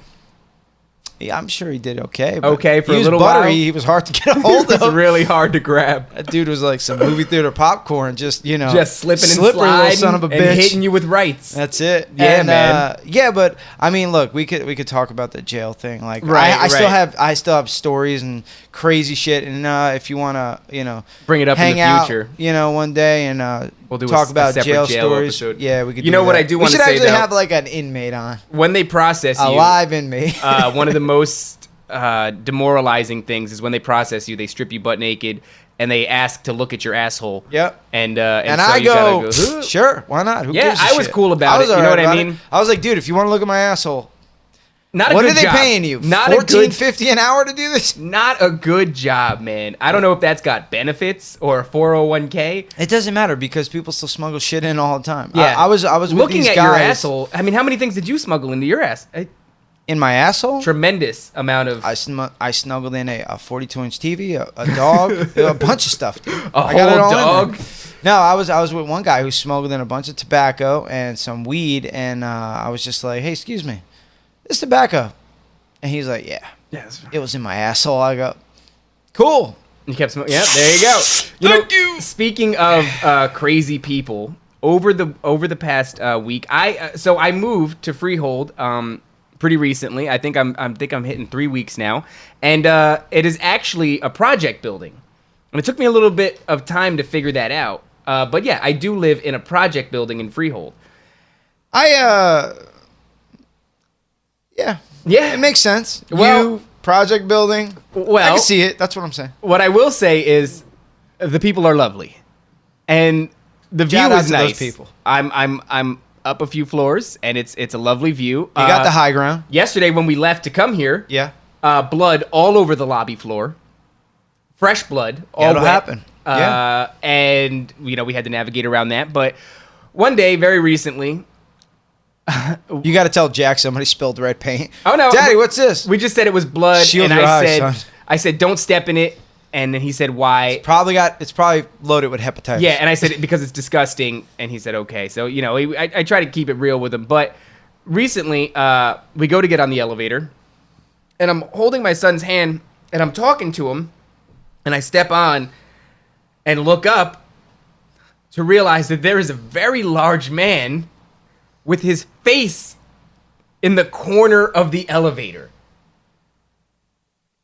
Yeah, I'm sure he did okay. But Okay, for he a was little buttery. while? He was hard to get a hold It's of. really hard to grab. That dude was like some movie theater popcorn, just Just slipping and slippery little sliding son of a and bitch. hitting you with rights. That's it. Yeah, And, man. Yeah, but I mean, look, we could talk about the jail thing. Like, Right, I still right. have stories and crazy shit. And if you wanna, Bring it up hang in the out, future. one day and We'll do talk a about separate jail jail stories. episode. Yeah, we could. You do know what that. I do We wanna should say, actually though? have like an inmate on, When they process a you, live inmate. one of the most demoralizing things is when they process you, they strip you butt naked and they ask to look at your asshole. Yep. And And so I you gotta go, "Huh?" sure, why not? Who Yeah, gives a I was shit? cool about I was it, you know alright what I about mean? it. I was like, dude, if you want to look at my asshole, Not a what good are they job. paying you? Not a good $14.50 an hour to do this? Not a good job, man. I don't know if that's got benefits or a 401k. It doesn't matter because people still smuggle shit in all the time. Yeah, I was with looking these at guys your asshole. I mean, how many things did you smuggle into your ass? A in my asshole. tremendous amount of I snuggled in a 42-inch TV, a dog, a bunch of stuff, dude. a I got it whole all in dog. there. No, I was with one guy who smuggled in a bunch of tobacco and some weed, and I was just like, hey, excuse me, this tobacco, and he's like, yeah, Yes. it was in my asshole. I go, cool. You kept smoking. Yeah, there you go. Thank you. Speaking of crazy people, over the past week, I moved to Freehold pretty recently. I think I'm hitting 3 weeks now, and it is actually a project building, and it took me a little bit of time to figure that out. But yeah, I do live in a project building in Freehold. Yeah, Yeah. it makes sense. Well- You project building. I Well, can see it. That's what I'm saying. what I will say is the people are lovely, and the view Shout out is to nice. those people. I'm up a few floors, and it's a lovely view. You got the high ground. Yesterday when we left to come here, Yeah. blood all over the lobby floor. fresh blood. All It'll wet. happen. Yeah. And we had to navigate around that. But one day, very recently, You got to tell Jack somebody spilled red paint. Oh no, Daddy, what's this? We just said it was blood, Shield and your I eyes, said, son. I said, don't step in it, and then he said, why? It's probably loaded with hepatitis. Yeah, and I said because it's disgusting, and he said okay. So I try to keep it real with him. But recently, we go to get on the elevator, and I'm holding my son's hand, and I'm talking to him, and I step on, and look up, to realize that there is a very large man, with his face in the corner of the elevator.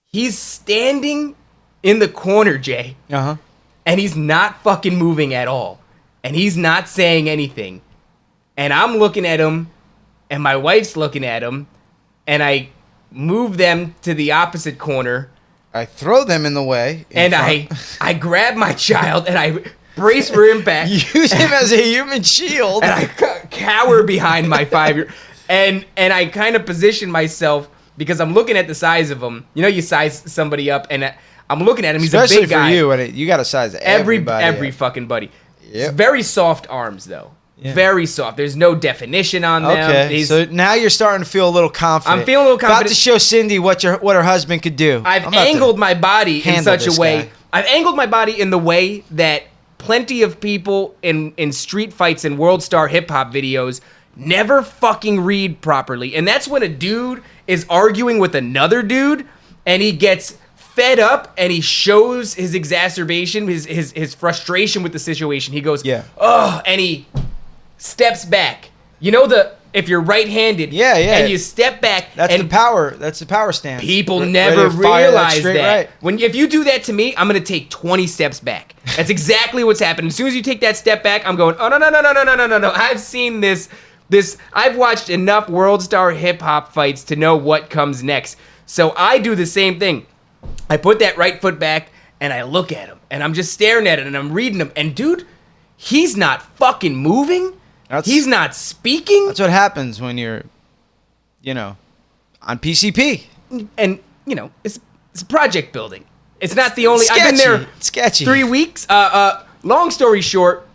He's standing in the corner, Jay. Uh-huh. And he's not fucking moving at all. And he's not saying anything. And I'm looking at him, and my wife's looking at him, and I move them to the opposite corner. I throw them in the way. And I grab my child, and I brace for impact. Use him as a human shield. And I cower behind my 5-year. And I kind of position myself, because I'm looking at the size of him. You size somebody up, and I'm looking at him. He's Especially a big guy. for you, and you got to size everybody Every up. fucking buddy. Yep. Very soft arms, though. Yeah. Very soft. There's no definition on them. Okay, so now you're starting to feel a little confident. I'm feeling a little confident. About to show Cindy what her husband could do. I've I'm about to angled my body in handle such a this way. guy. I've angled my body in the way that plenty of people in street fights and world star hip hop videos never fucking read properly. And that's when a dude is arguing with another dude, and he gets fed up, and he shows his exacerbation, his frustration with the situation. He goes, Yeah. oh, and he steps back. If you're right-handed, Yeah. and you step back, That's and the power. That's the power stance. people Ready never to fire realize straight that. right. If you do that to me, I'm gonna take 20 steps back. That's exactly what's happening. As soon as you take that step back, I'm going, oh no. I've seen this. I've watched enough world star hip hop fights to know what comes next. So I do the same thing. I put that right foot back, and I look at him, and I'm just staring at it, and I'm reading him, and dude, he's not fucking moving. He's not speaking. That's what happens when you're, on PCP. And it's project building. It's not the only. Sketchy. I've been there Sketchy. 3 weeks. Long story short,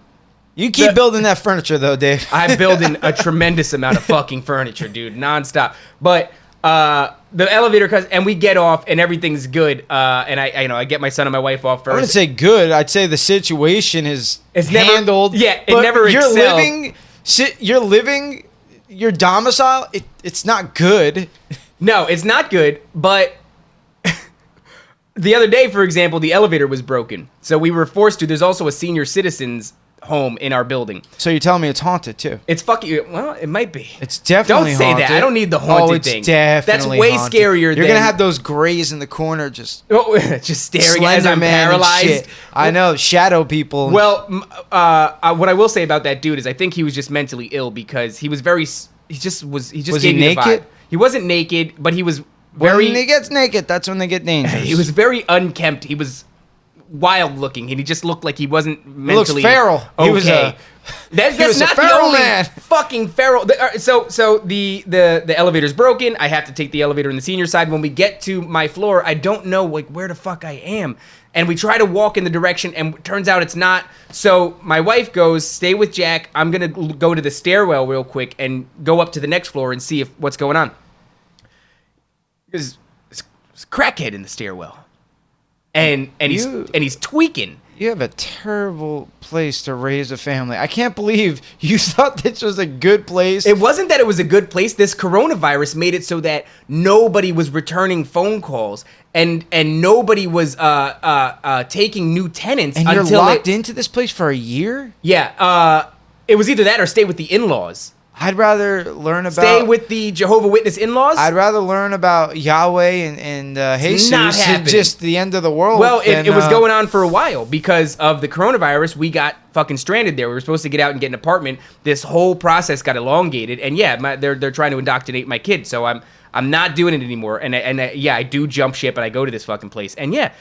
You keep building that furniture though, Dave. I'm building a tremendous amount of fucking furniture, dude, nonstop. But the elevator comes, and we get off, and everything's good. And I get my son and my wife off first. I wouldn't say good. I'd say the situation is handled. Yeah, it but never excelled. You're living your domicile. It's not good. No, it's not good, but the other day, for example, the elevator was broken. So we were forced to. There's also a senior citizens home in our building. So you're telling me it's haunted too? It's fucking, well, it might be. It's definitely Don't say haunted. that. I don't need the haunted it's thing. Definitely That's way haunted. scarier You're than... going to have those grays in the corner just staring as I'm Slender Man and paralyzed. shit. I know, shadow people. Well, what I will say about that dude is I think he was just mentally ill because he was very... He just Was gave he me the naked? vibe. He wasn't naked, but he was when very... he gets naked, that's when they get dangerous. He was very unkempt. He was wild looking, and he just looked like he wasn't mentally looks feral. Okay. He was a... That's was a not the feral only man. fucking feral. So the elevator's broken. I have to take the elevator in the senior side. When we get to my floor, I don't know where the fuck I am. And we try to walk in the direction, and turns out it's not. So my wife goes, "Stay with Jack. I'm gonna go to the stairwell real quick and go up to the next floor and see what's going on." There's a crackhead in the stairwell, and he's tweaking. You have a terrible place to raise a family. I can't believe you thought this was a good place. It wasn't that it was a good place. This coronavirus made it so that nobody was returning phone calls and nobody was taking new tenants. And you're until locked into this place for a year? Yeah. It was either that or stay with the in-laws. I'd rather learn about... Stay with the Jehovah Witness in-laws? I'd rather learn about Yahweh and Jesus not and happening. just the end of the world. Well, than, it was going on for a while because of the coronavirus. We got fucking stranded there. We were supposed to get out and get an apartment. This whole process got elongated, and yeah, they're trying to indoctrinate my kid. So I'm not doing it anymore. And I do jump ship and I go to this fucking place. And yeah,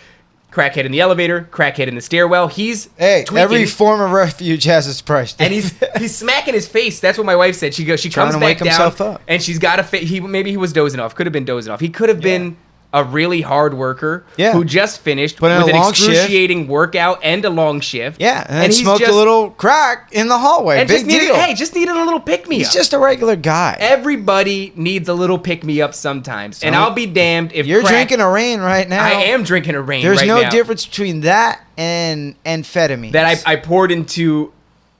crackhead in the elevator, crackhead in the stairwell. He's tweaking. Every form of refuge has its price. And he's smacking his face. That's what my wife said. She Trying comes to back wake down, himself up. and she's got a maybe he was dozing off. Could have been dozing off. He could have been a really hard worker Yeah. who just finished Put in with a an long shift. excruciating workout and a long shift. Yeah, and then he's smoked just- a little crack in the hallway. and Big just needed, deal. just needed a little pick me up. He's just a regular guy. Everybody needs a little pick me up sometimes, and I'll be damned if You're crack- drinking a rain right now. I am drinking a rain. There's right no now. difference between that and amphetamines. That I poured into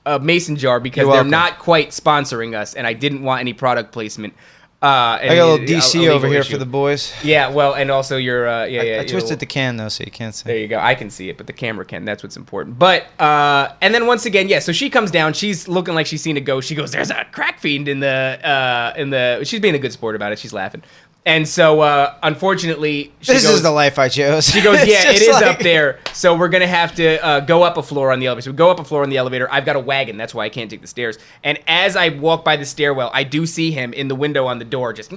a mason jar because You're they're welcome. not quite sponsoring us, and I didn't want any product placement. I got a little DC over here for the boys. Yeah, well, and also your I twisted the can though, so you can't see. There you go. I can see it, but the camera can. That's what's important. But and then once again, so she comes down. She's looking like she's seen a ghost. She goes, "There's a crack fiend in the." She's being a good sport about it. She's laughing. And so, unfortunately, This is the life I chose. She goes, It's yeah, it just is like- up there. So we're going to have to go up a floor on the elevator. So we go up a floor on the elevator. I've got a wagon. That's why I can't take the stairs. And as I walk by the stairwell, I do see him in the window on the door just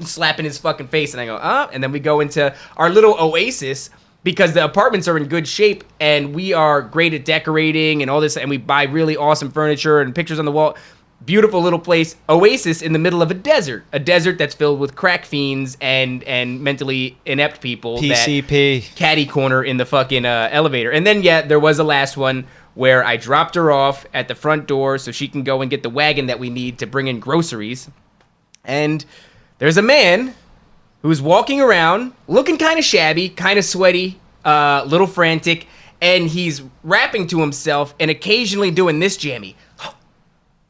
slapping his fucking face. And I go, and then we go into our little oasis because the apartments are in good shape and we are great at decorating and all this. And we buy really awesome furniture and pictures on the wall. Beautiful little place, oasis in the middle of a desert that's filled with crack fiends and mentally inept people. PCP. That catty corner in the fucking elevator. And then, there was a last one where I dropped her off at the front door so she can go and get the wagon that we need to bring in groceries. And there's a man who's walking around looking kind of shabby, kind of sweaty, little frantic, and he's rapping to himself and occasionally doing this jammy.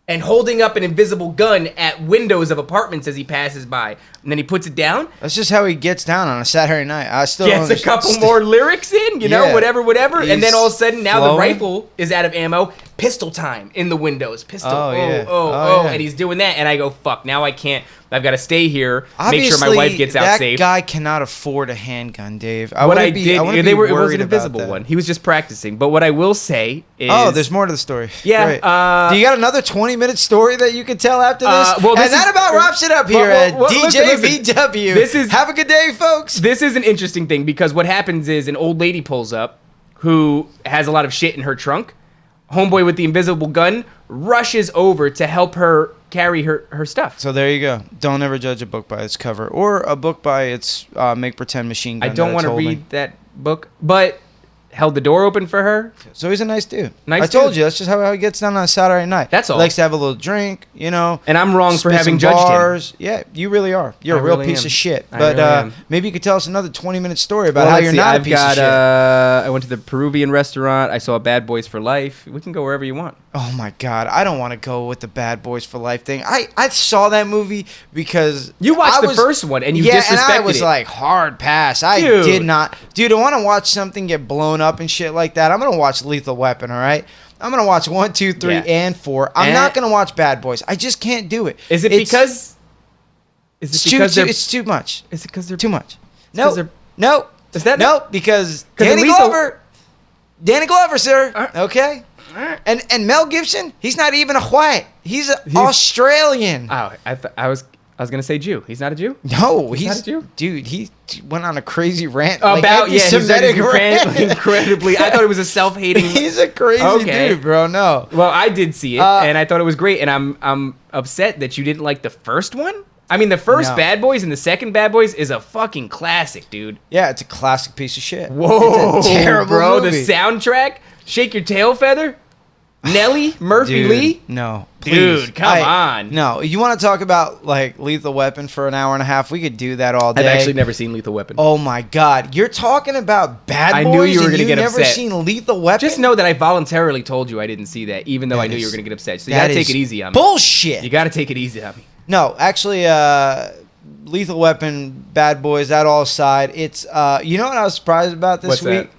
And holding up an invisible gun at windows of apartments as he passes by. And then he puts it down. That's just how he gets down on a Saturday night. I still Gets a couple more lyrics in, Yeah. whatever. And then all of a sudden, now the flowing. rifle is out of ammo. Pistol time in the windows. Pistol. Oh, yeah. Oh, Oh, yeah. And he's doing that. And I go, fuck, now I can't. I've got to stay here, Obviously, make sure my wife gets out that safe. guy cannot afford a handgun, Dave. What I wouldn't did, be- I wouldn't it be was worried an about invisible that. one. He was just practicing. But what I will say is... Oh, there's more to the story. Yeah, Great. Do you got another 20-minute story that you could tell after this? well, this and that is- about wraps it up here well, at listen, DJVW. This is- Have a good day, folks. This is an interesting thing because what happens is an old lady pulls up who has a lot of shit in her trunk. Homeboy with the invisible gun rushes over to help her carry her stuff. So there you go. Don't ever judge a book by its cover or a book by its make pretend machine gun. I don't want to read that book, but held the door open for her. So he's a nice dude. Nice I told dude. you that's just how he gets down on a Saturday night. That's all. He likes to have a little drink, you know. And I'm wrong for spit having some judged him. bars. Yeah, you really are. You're I a real really piece am. of shit. I But really am. maybe you could tell us another 20-minute story about Well, how let's you're see, not I've a piece got, of shit. I went to the Peruvian restaurant. I saw Bad Boys for Life. We can go wherever you want. Oh my God, I don't want to go with the Bad Boys for Life thing. I saw that movie because You watched I the was- first one and you and I disrespected was it. like hard pass. I Dude. did not, dude. I want to watch something get blown up and shit like that. I'm gonna watch Lethal Weapon. All right, I'm gonna watch 1, 2, 3, Yeah. and 4. I'm And- not gonna watch Bad Boys. I just can't do it. Is it It's- because? Is it's it too, because they're? it's too much? Is it because they're Too much. 'cause No, they're- no. Is that no? Because 'Cause Danny in Lethal- Glover. Danny Glover, sir. Okay. Alright. And Mel Gibson, he's not even a white. He's an Australian. Oh, I was gonna say Jew. He's not a Jew. No, He's not a Jew? Dude, he went on a crazy rant About he's he's incredibly. I thought it was a self-hating. He's a crazy Okay. dude, bro. No, Well, I did see it, and I thought it was great. And I'm upset that you didn't like the first one. I mean, the first No. Bad Boys and the second Bad Boys is a fucking classic, dude. yeah, it's a classic piece of shit. Whoa, it's a terrible bro! movie. The soundtrack, "Shake Your Tail Feather," Nelly, Murphy Dude, Lee. no, Dude, please. come on. No, you want to talk about like Lethal Weapon for an hour and a half? We could do that all day. I've actually never seen Lethal Weapon. Oh my God, you're talking about Bad Boys. I knew you were and gonna get never upset. seen Lethal Weapon. Just know that I voluntarily told you I didn't see that, even though That I knew you is- were gonna get upset. So you that gotta take is it easy on me. bullshit. You gotta take it easy on me. No, actually, Lethal Weapon, Bad Boys, that all aside, it's you know what I was surprised about this What's week?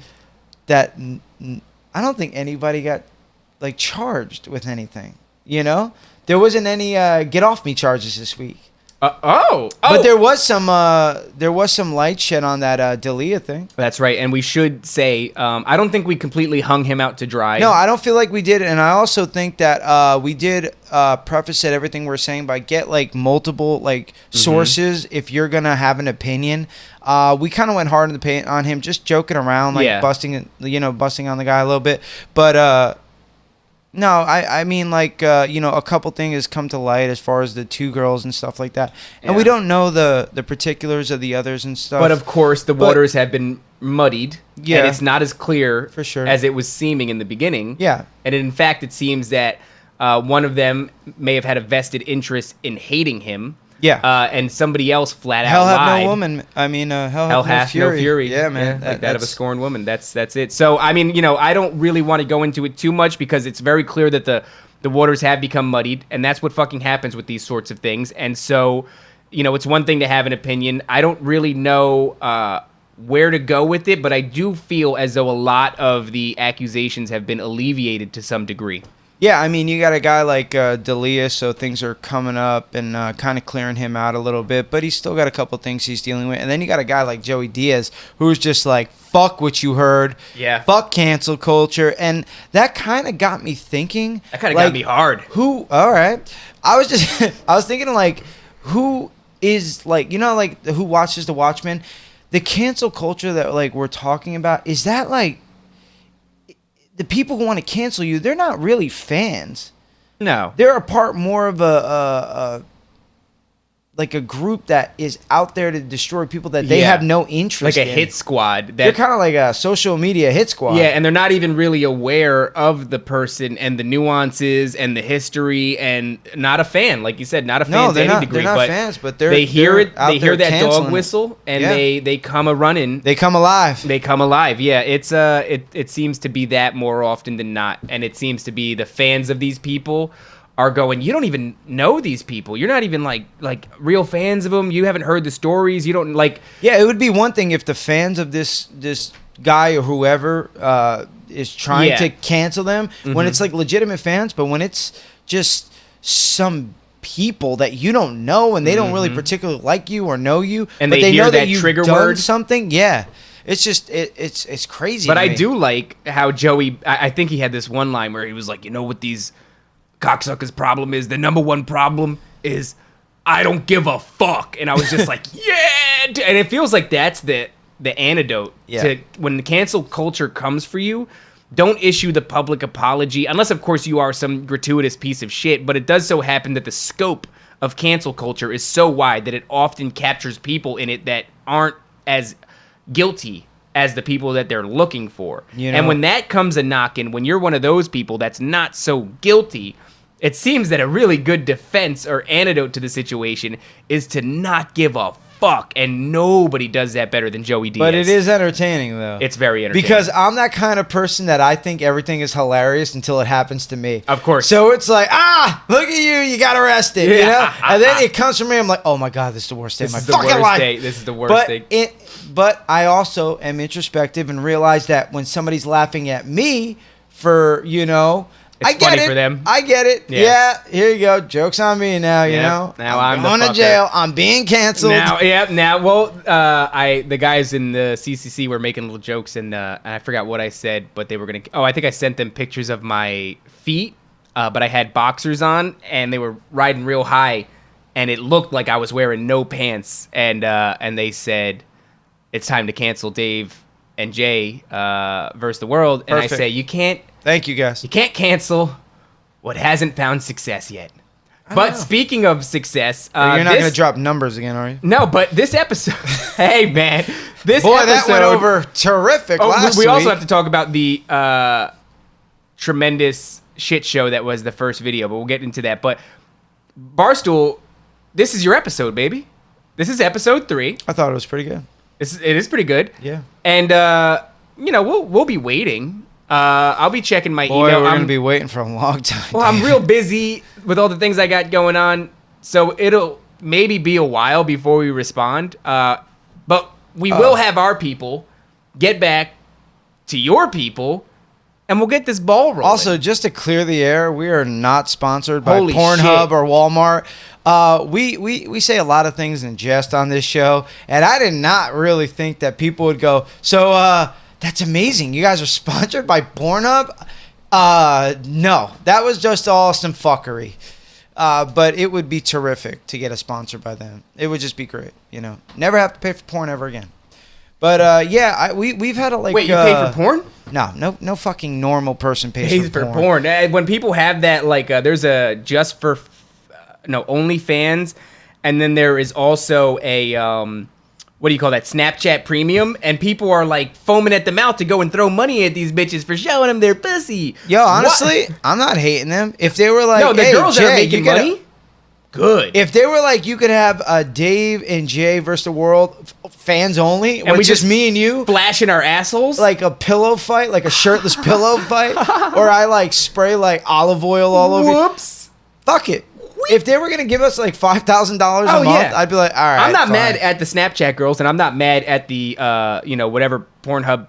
That I don't think anybody got like charged with anything. You know, there wasn't any get off me charges this week. But there was some light shit on that D'Elia thing. That's right, and we should say I don't think we completely hung him out to dry. No, I don't feel like we did, and I also think that we did preface it everything we're saying by get like multiple like sources if you're gonna have an opinion. We kind of went hard in the paint on him, just joking around, like Yeah. busting on the guy a little bit. But No, I mean, like, a couple things has come to light as far as the two girls and stuff like that. And we don't know the particulars of the others and stuff. But, of course, the waters have been muddied. Yeah. And it's not as clear for sure as it was seeming in the beginning. Yeah. And, in fact, it seems that one of them may have had a vested interest in hating him. Yeah. And somebody else flat hell out lied. have no woman. I mean, hell hath no no fury. Yeah, man. Like that of a scorned woman. That's it. So, I mean, I don't really want to go into it too much because it's very clear that the waters have become muddied, and that's what fucking happens with these sorts of things. And so, it's one thing to have an opinion. I don't really know where to go with it, but I do feel as though a lot of the accusations have been alleviated to some degree. Yeah, I mean, you got a guy like D'Elia, so things are coming up and kind of clearing him out a little bit, but he's still got a couple things he's dealing with. And then you got a guy like Joey Diaz, who's just like, fuck what you heard. Yeah. Fuck cancel culture. And that kind of got me thinking. That kind of got me hard. All right. I was thinking, like, who is, like, like, who watches The Watchmen? The cancel culture that, like, we're talking about, is that, like, the people who want to cancel you, they're not really fans. No. They're a part more of a group that is out there to destroy people that they have no interest in. Like a hit squad. They're kind of like a social media hit squad. Yeah, and they're not even really aware of the person and the nuances and the history, and not a fan. Like you said, not a fan to any degree. They're not but fans, but they hear it. out They hear there that dog canceling whistle, and Yeah. they come a running. They come alive. They come alive. Yeah, it's it seems to be that more often than not, and it seems to be the fans of these people are going, you don't even know these people. You're not even like real fans of them. You haven't heard the stories. You don't like. Yeah, it would be one thing if the fans of this guy or whoever is trying to cancel them when it's like legitimate fans, but when it's just some people that you don't know and they don't really particularly like you or know you, and but they hear know that you've trigger done word. something. Yeah, it's just it's crazy. But to I me. do like how Joey. I think he had this one line where he was like, what these cocksuckers' problem is? The number one problem is I don't give a fuck. And I was just like, yeah. And it feels like that's the antidote to when the cancel culture comes for you. Don't issue the public apology unless, of course, you are some gratuitous piece of shit. But it does so happen that the scope of cancel culture is so wide that it often captures people in it that aren't as guilty as the people that they're looking for. And when that comes a knocking, when you're one of those people that's not so guilty, it seems that a really good defense or antidote to the situation is to not give a fuck, and nobody does that better than Joey Diaz. But it is entertaining, though. It's very entertaining. Because I'm that kind of person that I think everything is hilarious until it happens to me. Of course. So it's like, look at you got arrested, you know? And then it comes from me, I'm like, oh my God, this is the worst day of my fucking life. This is the worst day. But I also am introspective and realize that when somebody's laughing at me for, It's I get funny it. for them. I get it. Yeah. Yeah, here you go. Joke's on me now, you know? Now I'm going the to fucker. jail. I'm being canceled. The guys in the CCC were making little jokes, and I forgot what I said, but they were going to... I think I sent them pictures of my feet, but I had boxers on, and they were riding real high, and it looked like I was wearing no pants, and they said, it's time to cancel Dave and Jay versus the world, and Perfect. I say, you can't... Thank you, guys. You can't cancel what hasn't found success yet. But speaking of success, You're not going to drop numbers again, are you? No, but this episode, hey man, this Boy, episode that went over terrific last we week. also have to talk about the tremendous shit show that was the first video, but we'll get into that. But Barstool, this is your episode, baby. This is episode 3. I thought it was pretty good. It is pretty good. Yeah. And we'll be waiting. I'll be checking my Boy, email. we're going to be waiting for a long time. Well, I'm real busy with all the things I got going on, so it'll maybe be a while before we respond. But we will have our people get back to your people, and we'll get this ball rolling. Also, just to clear the air, we are not sponsored by Holy Pornhub shit. or Walmart. We say a lot of things in jest on this show, and I did not really think that people would go, so that's amazing. You guys are sponsored by Pornhub? No, that was just all some fuckery. But it would be terrific to get a sponsor by them. It would just be great, Never have to pay for porn ever again. But we've had a like. Wait, you pay for porn? No fucking normal person pays for porn. When people have that, like, there's a just for OnlyFans, and then there is also a what do you call that? Snapchat Premium, and people are like foaming at the mouth to go and throw money at these bitches for showing them their pussy. Yo, honestly, I'm not hating them. If they were like, no, the hey, girls Jay, that are making money. Good. If they were like, you could have Dave and Jay versus the world fans only, and we just me and you flashing our assholes, like a pillow fight, like a shirtless pillow fight, or I like spray like olive oil all over. Whoops. Fuck it. If they were gonna give us like $5,000 a month, I'd be like, all right. I'm not fine. mad at the Snapchat girls, and I'm not mad at the whatever Pornhub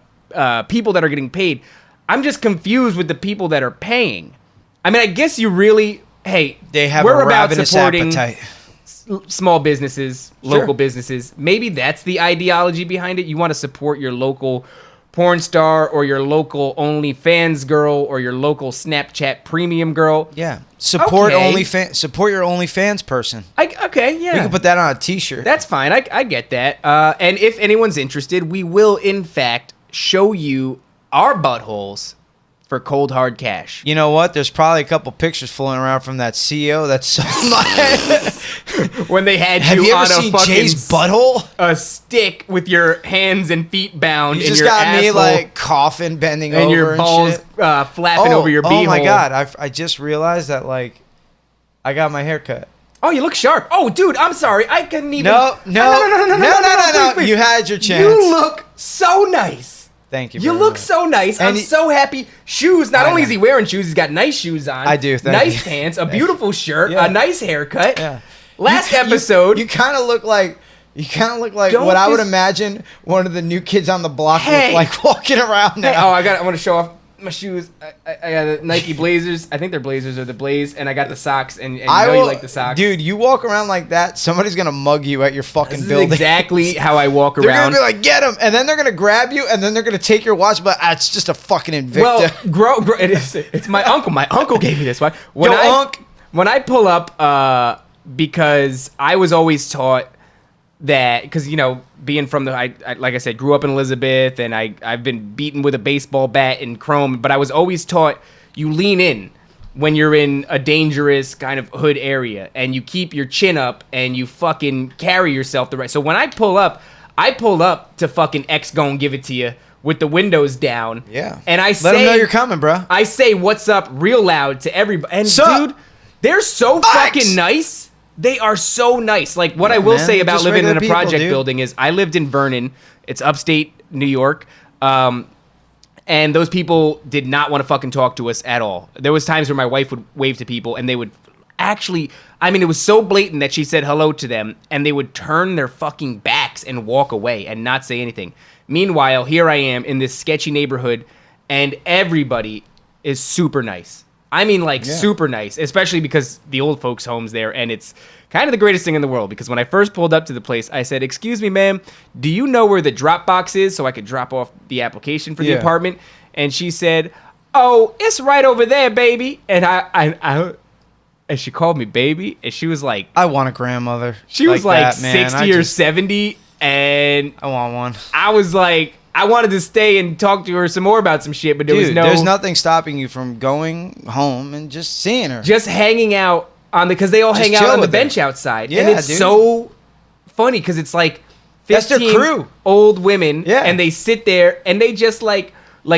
people that are getting paid. I'm just confused with the people that are paying. I mean, I guess you really. Hey, we're about supporting small businesses, local businesses. Maybe that's the ideology behind it. You want to support your local porn star or your local OnlyFans girl or your local Snapchat Premium girl. Yeah, support your OnlyFans person. Yeah. You can put that on a T-shirt. That's fine. I get that. And if anyone's interested, we will in fact show you our buttholes for cold hard cash. You know what? There's probably a couple pictures floating around from that CEO that saw my when they had Have you ever on seen a fucking Jay's butthole? A stick with your hands and feet bound. You in just your got me asshole, like coughing, bending and over, your balls and flapping over your beehole. Oh my god! I just realized that like I got my hair cut. Oh, you look sharp. Oh, dude, I'm sorry. I couldn't even. No. Please. You had your chance. You look so nice. Thank you. You look so nice. I'm so happy. Shoes. Not only is he wearing shoes, he's got nice shoes on. I do. Nice pants, a beautiful shirt, a nice haircut. Yeah. Last episode, you kind of look like what I would imagine one of the new kids on the block look like walking around now. I want to show off my shoes. I got the Nike Blazers. I think they're Blazers or the Blaze, and I got the socks. And you know you like the socks, dude. You walk around like that, somebody's gonna mug you at your fucking building. This is exactly how I walk around. They're gonna be like, get him, and then they're gonna grab you, and then they're gonna take your watch. But it's just a fucking Invicta. Well, it's my uncle. My uncle gave me this one. When I pull up, because I was always taught that, because being from I like I said, grew up in Elizabeth, and I've been beaten with a baseball bat in Chrome, but I was always taught you lean in when you're in a dangerous kind of hood area, and you keep your chin up, and you fucking carry yourself the right. So when I pull up to fucking X gon' give it to you with the windows down. Yeah. And I let say, them know you're coming, bro. I say what's up real loud to everybody, and dude, they're so fucking nice. They are so nice. Like, what I will say about living in a project building is I lived in Vernon. It's upstate New York. And those people did not want to fucking talk to us at all. There was times where my wife would wave to people, and they would actually, it was so blatant that she said hello to them, and they would turn their fucking backs and walk away and not say anything. Meanwhile, here I am in this sketchy neighborhood, and everybody is super nice. Super nice, especially because the old folks' home's there, and it's kind of the greatest thing in the world, because when I first pulled up to the place, I said, "Excuse me, ma'am, do you know where the drop box is so I could drop off the application for the apartment?" And she said, "Oh, it's right over there, baby." And and she called me baby, and she was like, I want a grandmother. She was like 60 or 70, and I want one. I was like, I wanted to stay and talk to her some more about some shit, but there's nothing stopping you from going home and just seeing her. Just hanging out because they all hang out on the bench outside. Yeah, and it's so funny because it's like 15 that's their crew. Old women, and they sit there and they just like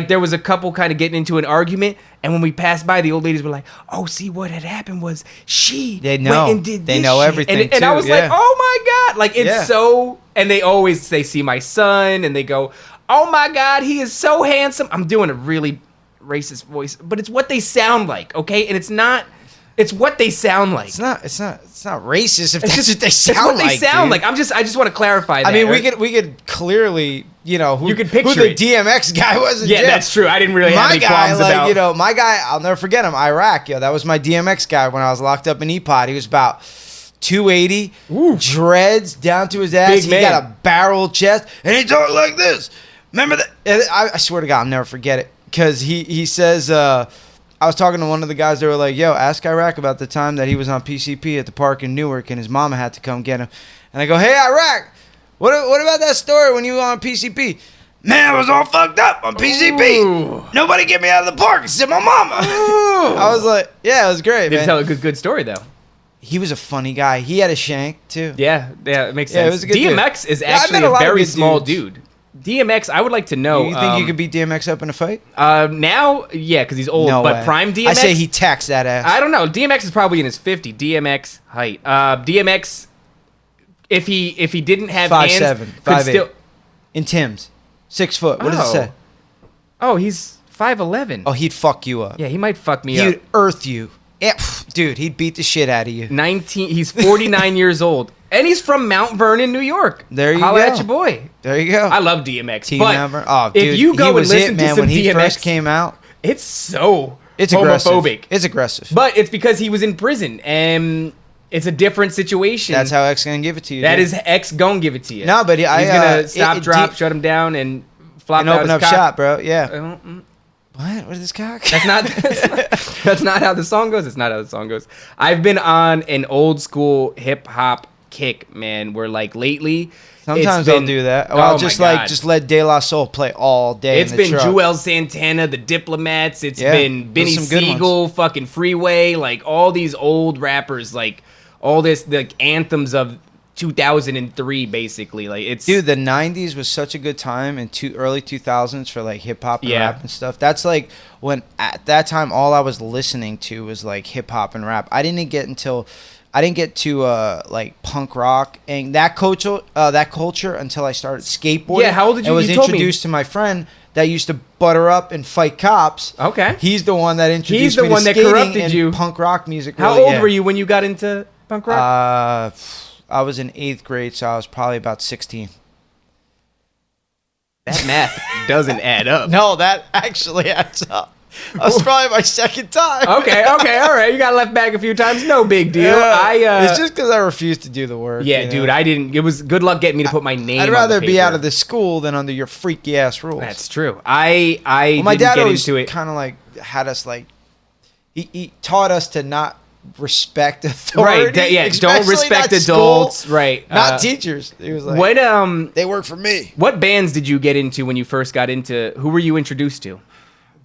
there was a couple kind of getting into an argument, and when we passed by, the old ladies were like, "Oh, see, what had happened was they know went and did they this know shit." everything, and I was like, "Oh my god!" Like it's so, and they see my son, and they go, "Oh my god, he is so handsome." I'm doing a really racist voice, but it's what they sound like, okay? And it's what they sound like. It's not racist if it's that's just what they sound like. It's what they sound like. like. I just want to clarify that. I mean, we could clearly, who you could picture who the DMX guy was in jail. That's true. I didn't really have any qualms about. My guy, I'll never forget him, Iraq. That was my DMX guy when I was locked up in EPOD. He was about 280, dreads down to his ass. Big he man. got a barrel chest, and he talked like this. Remember that? I swear to God, I'll never forget it. Because he says, I was talking to one of the guys, they were like, "Yo, ask Iraq about the time that he was on PCP at the park in Newark and his mama had to come get him." And I go, "Hey, Iraq, What about that story when you were on PCP? Man, I was all fucked up on PCP. Ooh. Nobody get me out of the park except my mama. I was like, yeah, it was great, Did man. tell a good story though. He was a funny guy. He had a shank too. Yeah, it makes Yeah, sense. it was a good DMX dude. is Yeah, I actually met a a lot of very good small dudes. dude. DMX, I would like to know. You think you could beat DMX up in a fight? Now? Yeah, because he's old. No but way. prime DMX? I say he taxed that ass. I don't know. DMX is probably in his 50. DMX height. DMX, if he didn't have 5'7", hands, could 5'8". still. In Tim's. 6 foot. What does it say? Oh, he's 5'11". Oh, he'd fuck you up. Yeah, he might fuck me He up. would earth you. Yeah, dude, he'd beat the shit out of you. 19. He's 49 years old, and he's from Mount Vernon, New York. There you Holla go. at your boy. There you go. I love DMX. Team but member. Oh, dude, if you go he and was listen it, to man. some When he DMX, first came out, it's so it's homophobic. aggressive. It's aggressive. But it's because he was in prison, and it's a different situation. That's how X gonna give it to you. That dude. is X gonna give it to you. No, but he's gonna stop, drop, shut him down, and flop and out open his up cock. shop, bro. Yeah. Mm. What? What is this cock? That's not how the song goes. It's not how the song goes. I've been on an old school hip hop kick, man. Where like lately, Sometimes I'll do that. Or Oh I'll my just God. just let De La Soul play all day. It's in the been truck. Joel Santana, the Diplomats. It's Yeah, been Benny those are some good Siegel, fucking Freeway, like all these old rappers, like all this like anthems of 2003, basically. Like it's Dude, the '90s was such a good time, and early 2000s for like hip hop and Yeah. rap and stuff. That's like when at that time all I was listening to was like hip hop and rap. I didn't get to like punk rock and that culture until I started skateboarding. Yeah, how old did you- And was you told me. introduced to my friend that used to butter up and fight cops. Okay. He's the one that introduced He's the me one to that skating corrupted and you. punk rock music. How really, old yeah. were you when you got into punk rock? I was in 8th grade, so I was probably about 16. That math doesn't add up. No, that actually adds up. That's probably my second time. Okay, all right. You got left back a few times. No big deal. Yeah. It's just because I refused to do the work. Yeah, you know? dude, I didn't. It was good luck getting me to put my name. I'd on rather the be out paper. of the school than under your freaky ass rules. That's true. I Well, my didn't dad get always into it. kind of like had us like he taught us to not respect authority. Right? Don't especially respect not school, adults. Right? Not teachers. He was like, What they work for me. What bands did you get into when you first got into? Who were you introduced to?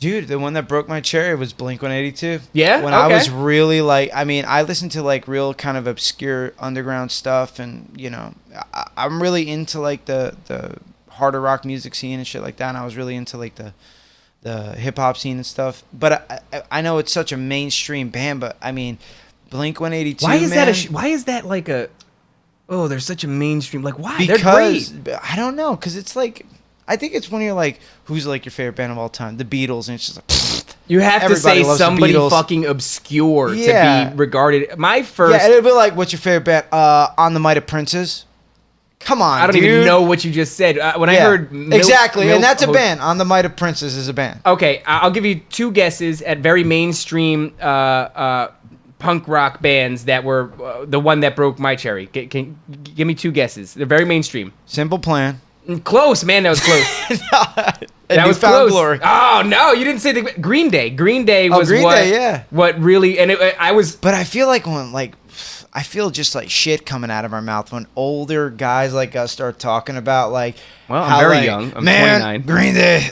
Dude, the one that broke my cherry was Blink-182. Yeah? When I Okay. was really like, I mean, I listened to like real kind of obscure underground stuff, and you know, I'm really into like the harder rock music scene and shit like that. And I was really into like the hip hop scene and stuff. But I know it's such a mainstream band, but I mean, Blink-182. Why is man, that? Why is that like a? Oh, they're such a mainstream. Like why? because They're great. I don't know, because it's like. I think it's when you're like, who's like your favorite band of all time? The Beatles, and it's just like, You have to everybody say loves the somebody Beatles. fucking obscure Yeah. to be regarded. My first. yeah, it'll be like, what's your favorite band? On the Might of Princes. Come on, I don't dude. even know what you just said. When I Yeah, heard exactly, Milk and that's a Ho- band. On the Might of Princes is a band. Okay, I'll give you two guesses at very mainstream punk rock bands that were the one that broke my cherry. Can give me two guesses? They're very mainstream. Simple Plan. Close, man. That was close. That was Newfound close. Glory. Oh no, you didn't say the Green Day. Green Day was Green what? Day, yeah. What really? And I was. But I feel like I feel just like shit coming out of our mouth when older guys like us start talking about like. Well, I'm how, very like, young. I'm man, 29. Green Day.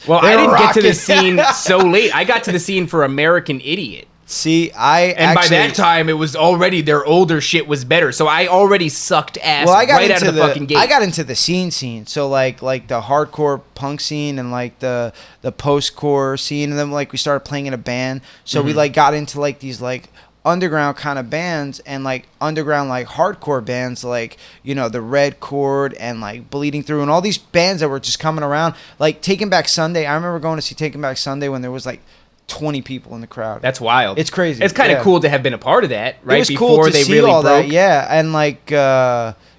Well, I they're didn't get to the rocking. scene so late. I got to the scene for American Idiot. See, And by that time, it was already their older shit was better. So I already sucked ass well, I got right into out of the fucking gate. I got into the scene. So like the hardcore punk scene and like the post-core scene, and then like we started playing in a band. So Mm-hmm. we like got into like these like underground kind of bands and like underground like hardcore bands like, you know, the Red Chord and like Bleeding Through and all these bands that were just coming around. Like Taking Back Sunday. I remember going to see Taking Back Sunday when there was like 20 people in the crowd. That's wild. It's crazy. It's kind of Yeah. cool to have been a part of that, right? It was Before cool to they see really all broke. that, yeah. And like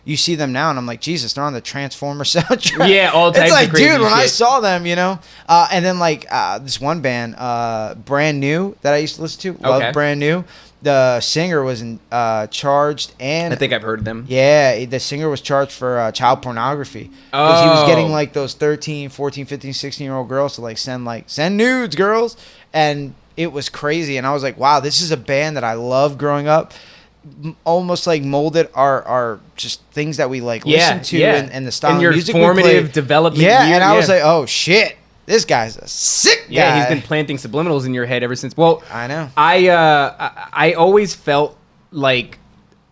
you see them now, and I'm like, Jesus, they're on the Transformer soundtrack. Yeah, all types It's of like, crazy dude, when I shit. saw them, you know, and then like this one band, Brand New, that I used to listen to, Okay. love Brand New. The singer was charged, and I think I've heard of them. yeah, the singer was charged for child pornography because he was Oh. getting like those 13, 14, 15, 16-year-old girls to like send nudes, girls, and it was crazy. And I was like, wow, this is a band that I loved growing up. almost like molded our just things that we like listen to and the style and your of music formative development. Yeah, and I was like, oh shit, this guy's a sick guy. Yeah, he's been planting subliminals in your head ever since. Well, I know. I always felt like,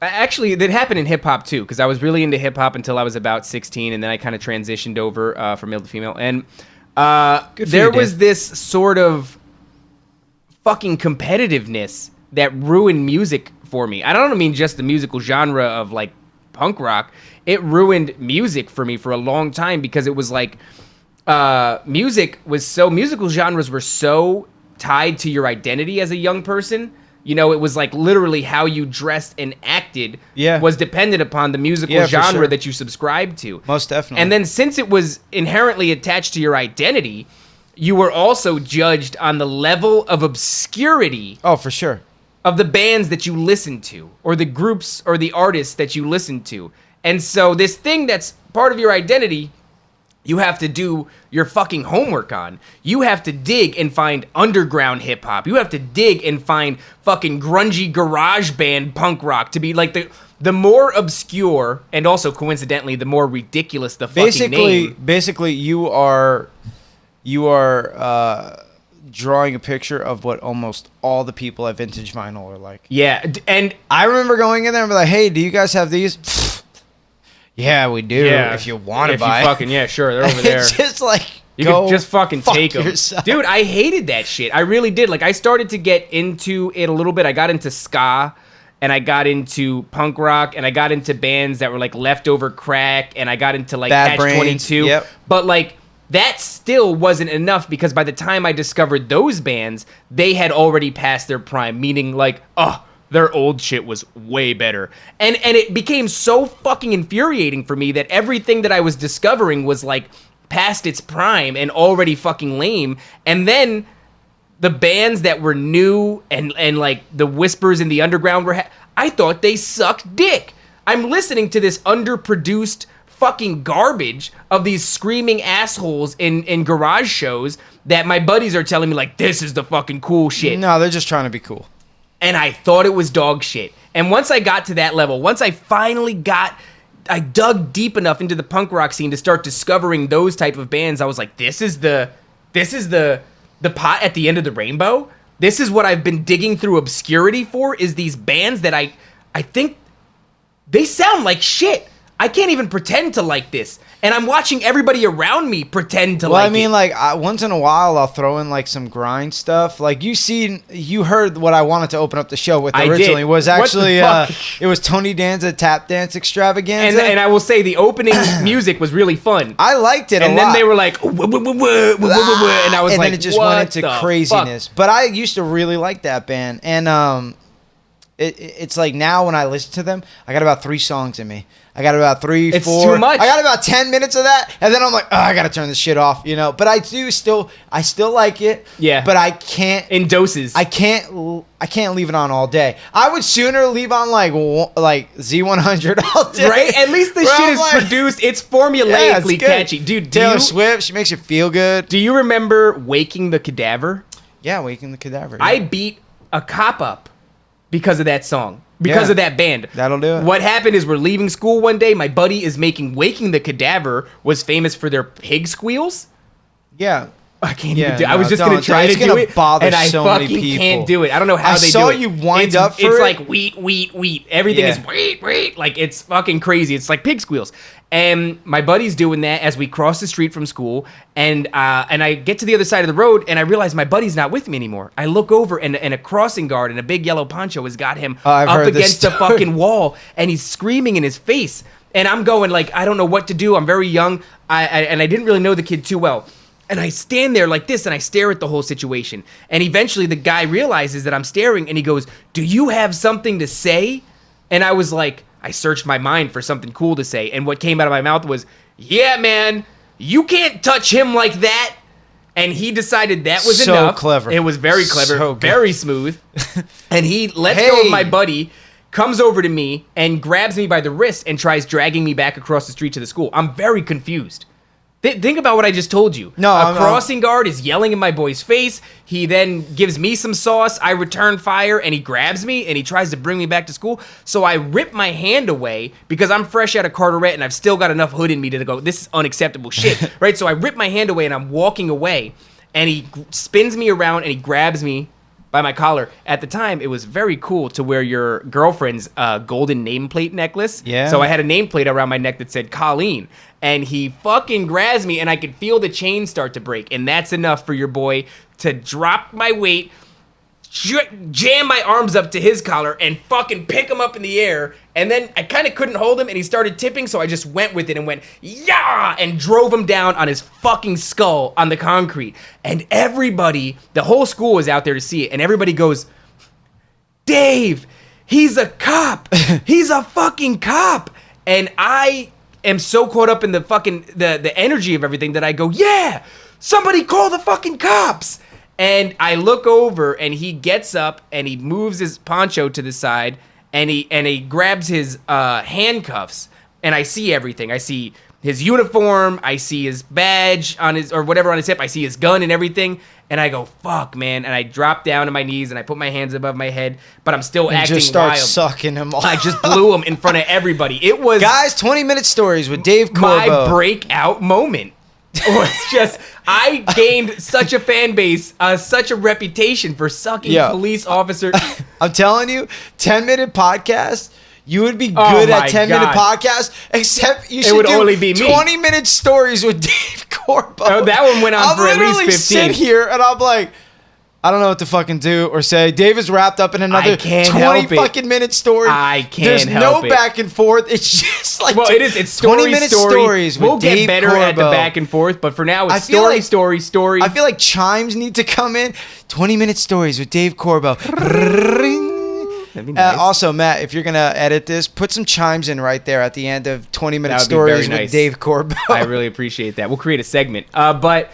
actually, that happened in hip hop too, because I was really into hip hop until I was about 16, and then I kind of transitioned over from male to female, and there was this sort of fucking competitiveness that ruined music for me. I don't mean just the musical genre of like punk rock. It ruined music for me for a long time because it was like musical genres were so tied to your identity as a young person. You know, it was like literally how you dressed and acted was dependent upon the musical genre that you subscribed to. Most definitely. And then since it was inherently attached to your identity, you were also judged on the level of obscurity. Oh, for sure. Of the bands that you listen to, or the groups or the artists that you listen to. And so this thing that's part of your identity, you have to do your fucking homework on. You have to dig and find underground hip hop. You have to dig and find fucking grungy garage band punk rock to be like the more obscure and also coincidentally the more ridiculous the fucking name. Basically, you are drawing a picture of what almost all the people at Vintage Vinyl are like. Yeah, and I remember going in there and be like, "Hey, do you guys have these?" Yeah, we do. Yeah, if you want to buy, sure, they're over there. It's just like you can just fucking take them, yourself. Dude. I hated that shit. I really did. Like, I started to get into it a little bit. I got into ska, and I got into punk rock, and I got into bands that were like Leftover Crack, and I got into like Bad Catch 22. Yep. But like, that still wasn't enough because by the time I discovered those bands, they had already passed their prime, meaning like, their old shit was way better. And it became so fucking infuriating for me that everything that I was discovering was like past its prime and already fucking lame. And then the bands that were new and like the whispers in the underground I thought they sucked dick. I'm listening to this underproduced fucking garbage of these screaming assholes in garage shows that my buddies are telling me like, this is the fucking cool shit. No, they're just trying to be cool. And I thought it was dog shit. And once I got to that level, once I finally I dug deep enough into the punk rock scene to start discovering those type of bands, I was like, this is the pot at the end of the rainbow. This is what I've been digging through obscurity for, is these bands that I think they sound like shit. I can't even pretend to like this. And I'm watching everybody around me pretend to like it. Well, I mean, like, once in a while, I'll throw in, like, some grind stuff. Like, you heard what I wanted to open up the show with originally. Was actually, it was Tony Danza Tap Dance Extravaganza. And I will say, the opening music was really fun. I liked it a lot. And then they were like, and I was like, and then it just went into craziness. But I used to really like that band. And it's like now when I listen to them, I got about 3 songs in me. I got about 3, 4. It's too much. I got about 10 minutes of that, and then I'm like, I gotta turn this shit off, you know. But I still like it. Yeah. But I can't in doses. I can't leave it on all day. I would sooner leave on like Z100 all day. Right? At least the shit is like, produced. It's formulaically catchy, dude. Taylor Swift, she makes you feel good. Do you remember Waking the Cadaver? Yeah, Waking the Cadaver. Yeah. I beat a cop up because of that song. Because of that band. That'll do it. What happened is we're leaving school one day. My buddy is making Waking the Cadaver was famous for their pig squeals. Yeah. I can't even do it. I was just going to try to do it. And I fucking can't do it. I don't know how they do it. I saw you wind up for it. It's like wheat. Everything is wheat. Like, it's fucking crazy. It's like pig squeals. And my buddy's doing that as we cross the street from school. And I get to the other side of the road, and I realize my buddy's not with me anymore. I look over, and a crossing guard in a big yellow poncho has got him up against the fucking wall, and he's screaming in his face. And I'm going, like, I don't know what to do. I'm very young, and I didn't really know the kid too well. And I stand there like this, and I stare at the whole situation. And eventually the guy realizes that I'm staring, and he goes, "Do you have something to say?" And I was like, I searched my mind for something cool to say. And what came out of my mouth was, "Yeah, man, you can't touch him like that." And he decided that was enough. So clever. It was very clever, so very smooth. And he lets go of my buddy, comes over to me, and grabs me by the wrist and tries dragging me back across the street to the school. I'm very confused. Think about what I just told you. No, a crossing guard is yelling in my boy's face. He then gives me some sauce. I return fire, and he grabs me, and he tries to bring me back to school. So I rip my hand away because I'm fresh out of Carteret, and I've still got enough hood in me to go, this is unacceptable shit, right? So I rip my hand away, and I'm walking away, and he spins me around, and he grabs me by my collar. At the time, it was very cool to wear your girlfriend's golden nameplate necklace. Yeah. So I had a nameplate around my neck that said Colleen. And he fucking grabs me, and I could feel the chain start to break. And that's enough for your boy to drop my weight, jam my arms up to his collar, and fucking pick him up in the air. And then I kind of couldn't hold him, and he started tipping, so I just went with it and went, yeah, and drove him down on his fucking skull on the concrete. And everybody, the whole school was out there to see it, and everybody goes, Dave, he's a cop. He's a fucking cop. And I am so caught up in the fucking, the energy of everything that I go, yeah, somebody call the fucking cops. And I look over, and he gets up, and he moves his poncho to the side, and he grabs his handcuffs, and I see everything. I see his uniform, I see his badge on his, or whatever on his hip, I see his gun and everything, and I go, fuck, man, and I drop down to my knees, and I put my hands above my head, but I'm still acting just start wild. sucking him off. I just blew him in front of everybody. It was... Guys, 20-minute stories with Dave Corbo. My breakout moment. It's just, I gained such a fan base, such a reputation for sucking police officers. I'm telling you, 10-minute podcast, you would be good at 10-minute podcast, except you should do only be me. 20-minute stories with Dave Corbo. Oh, that one went on for at least 15. I sit here and I'm like, I don't know what to fucking do or say. Dave is wrapped up in another 20 fucking minute story. I can't There's help no back and forth. It's just like it's story 20-minute stories with We'll Dave get better Corbo. at the back and forth, but for now it's story. I feel like chimes need to come in. 20-minute stories with Dave Corbo. That'd be nice. Also, Matt, if you're going to edit this, put some chimes in right there at the end of 20-minute That would be stories very with nice. Dave Corbo. I really appreciate that. We'll create a segment. But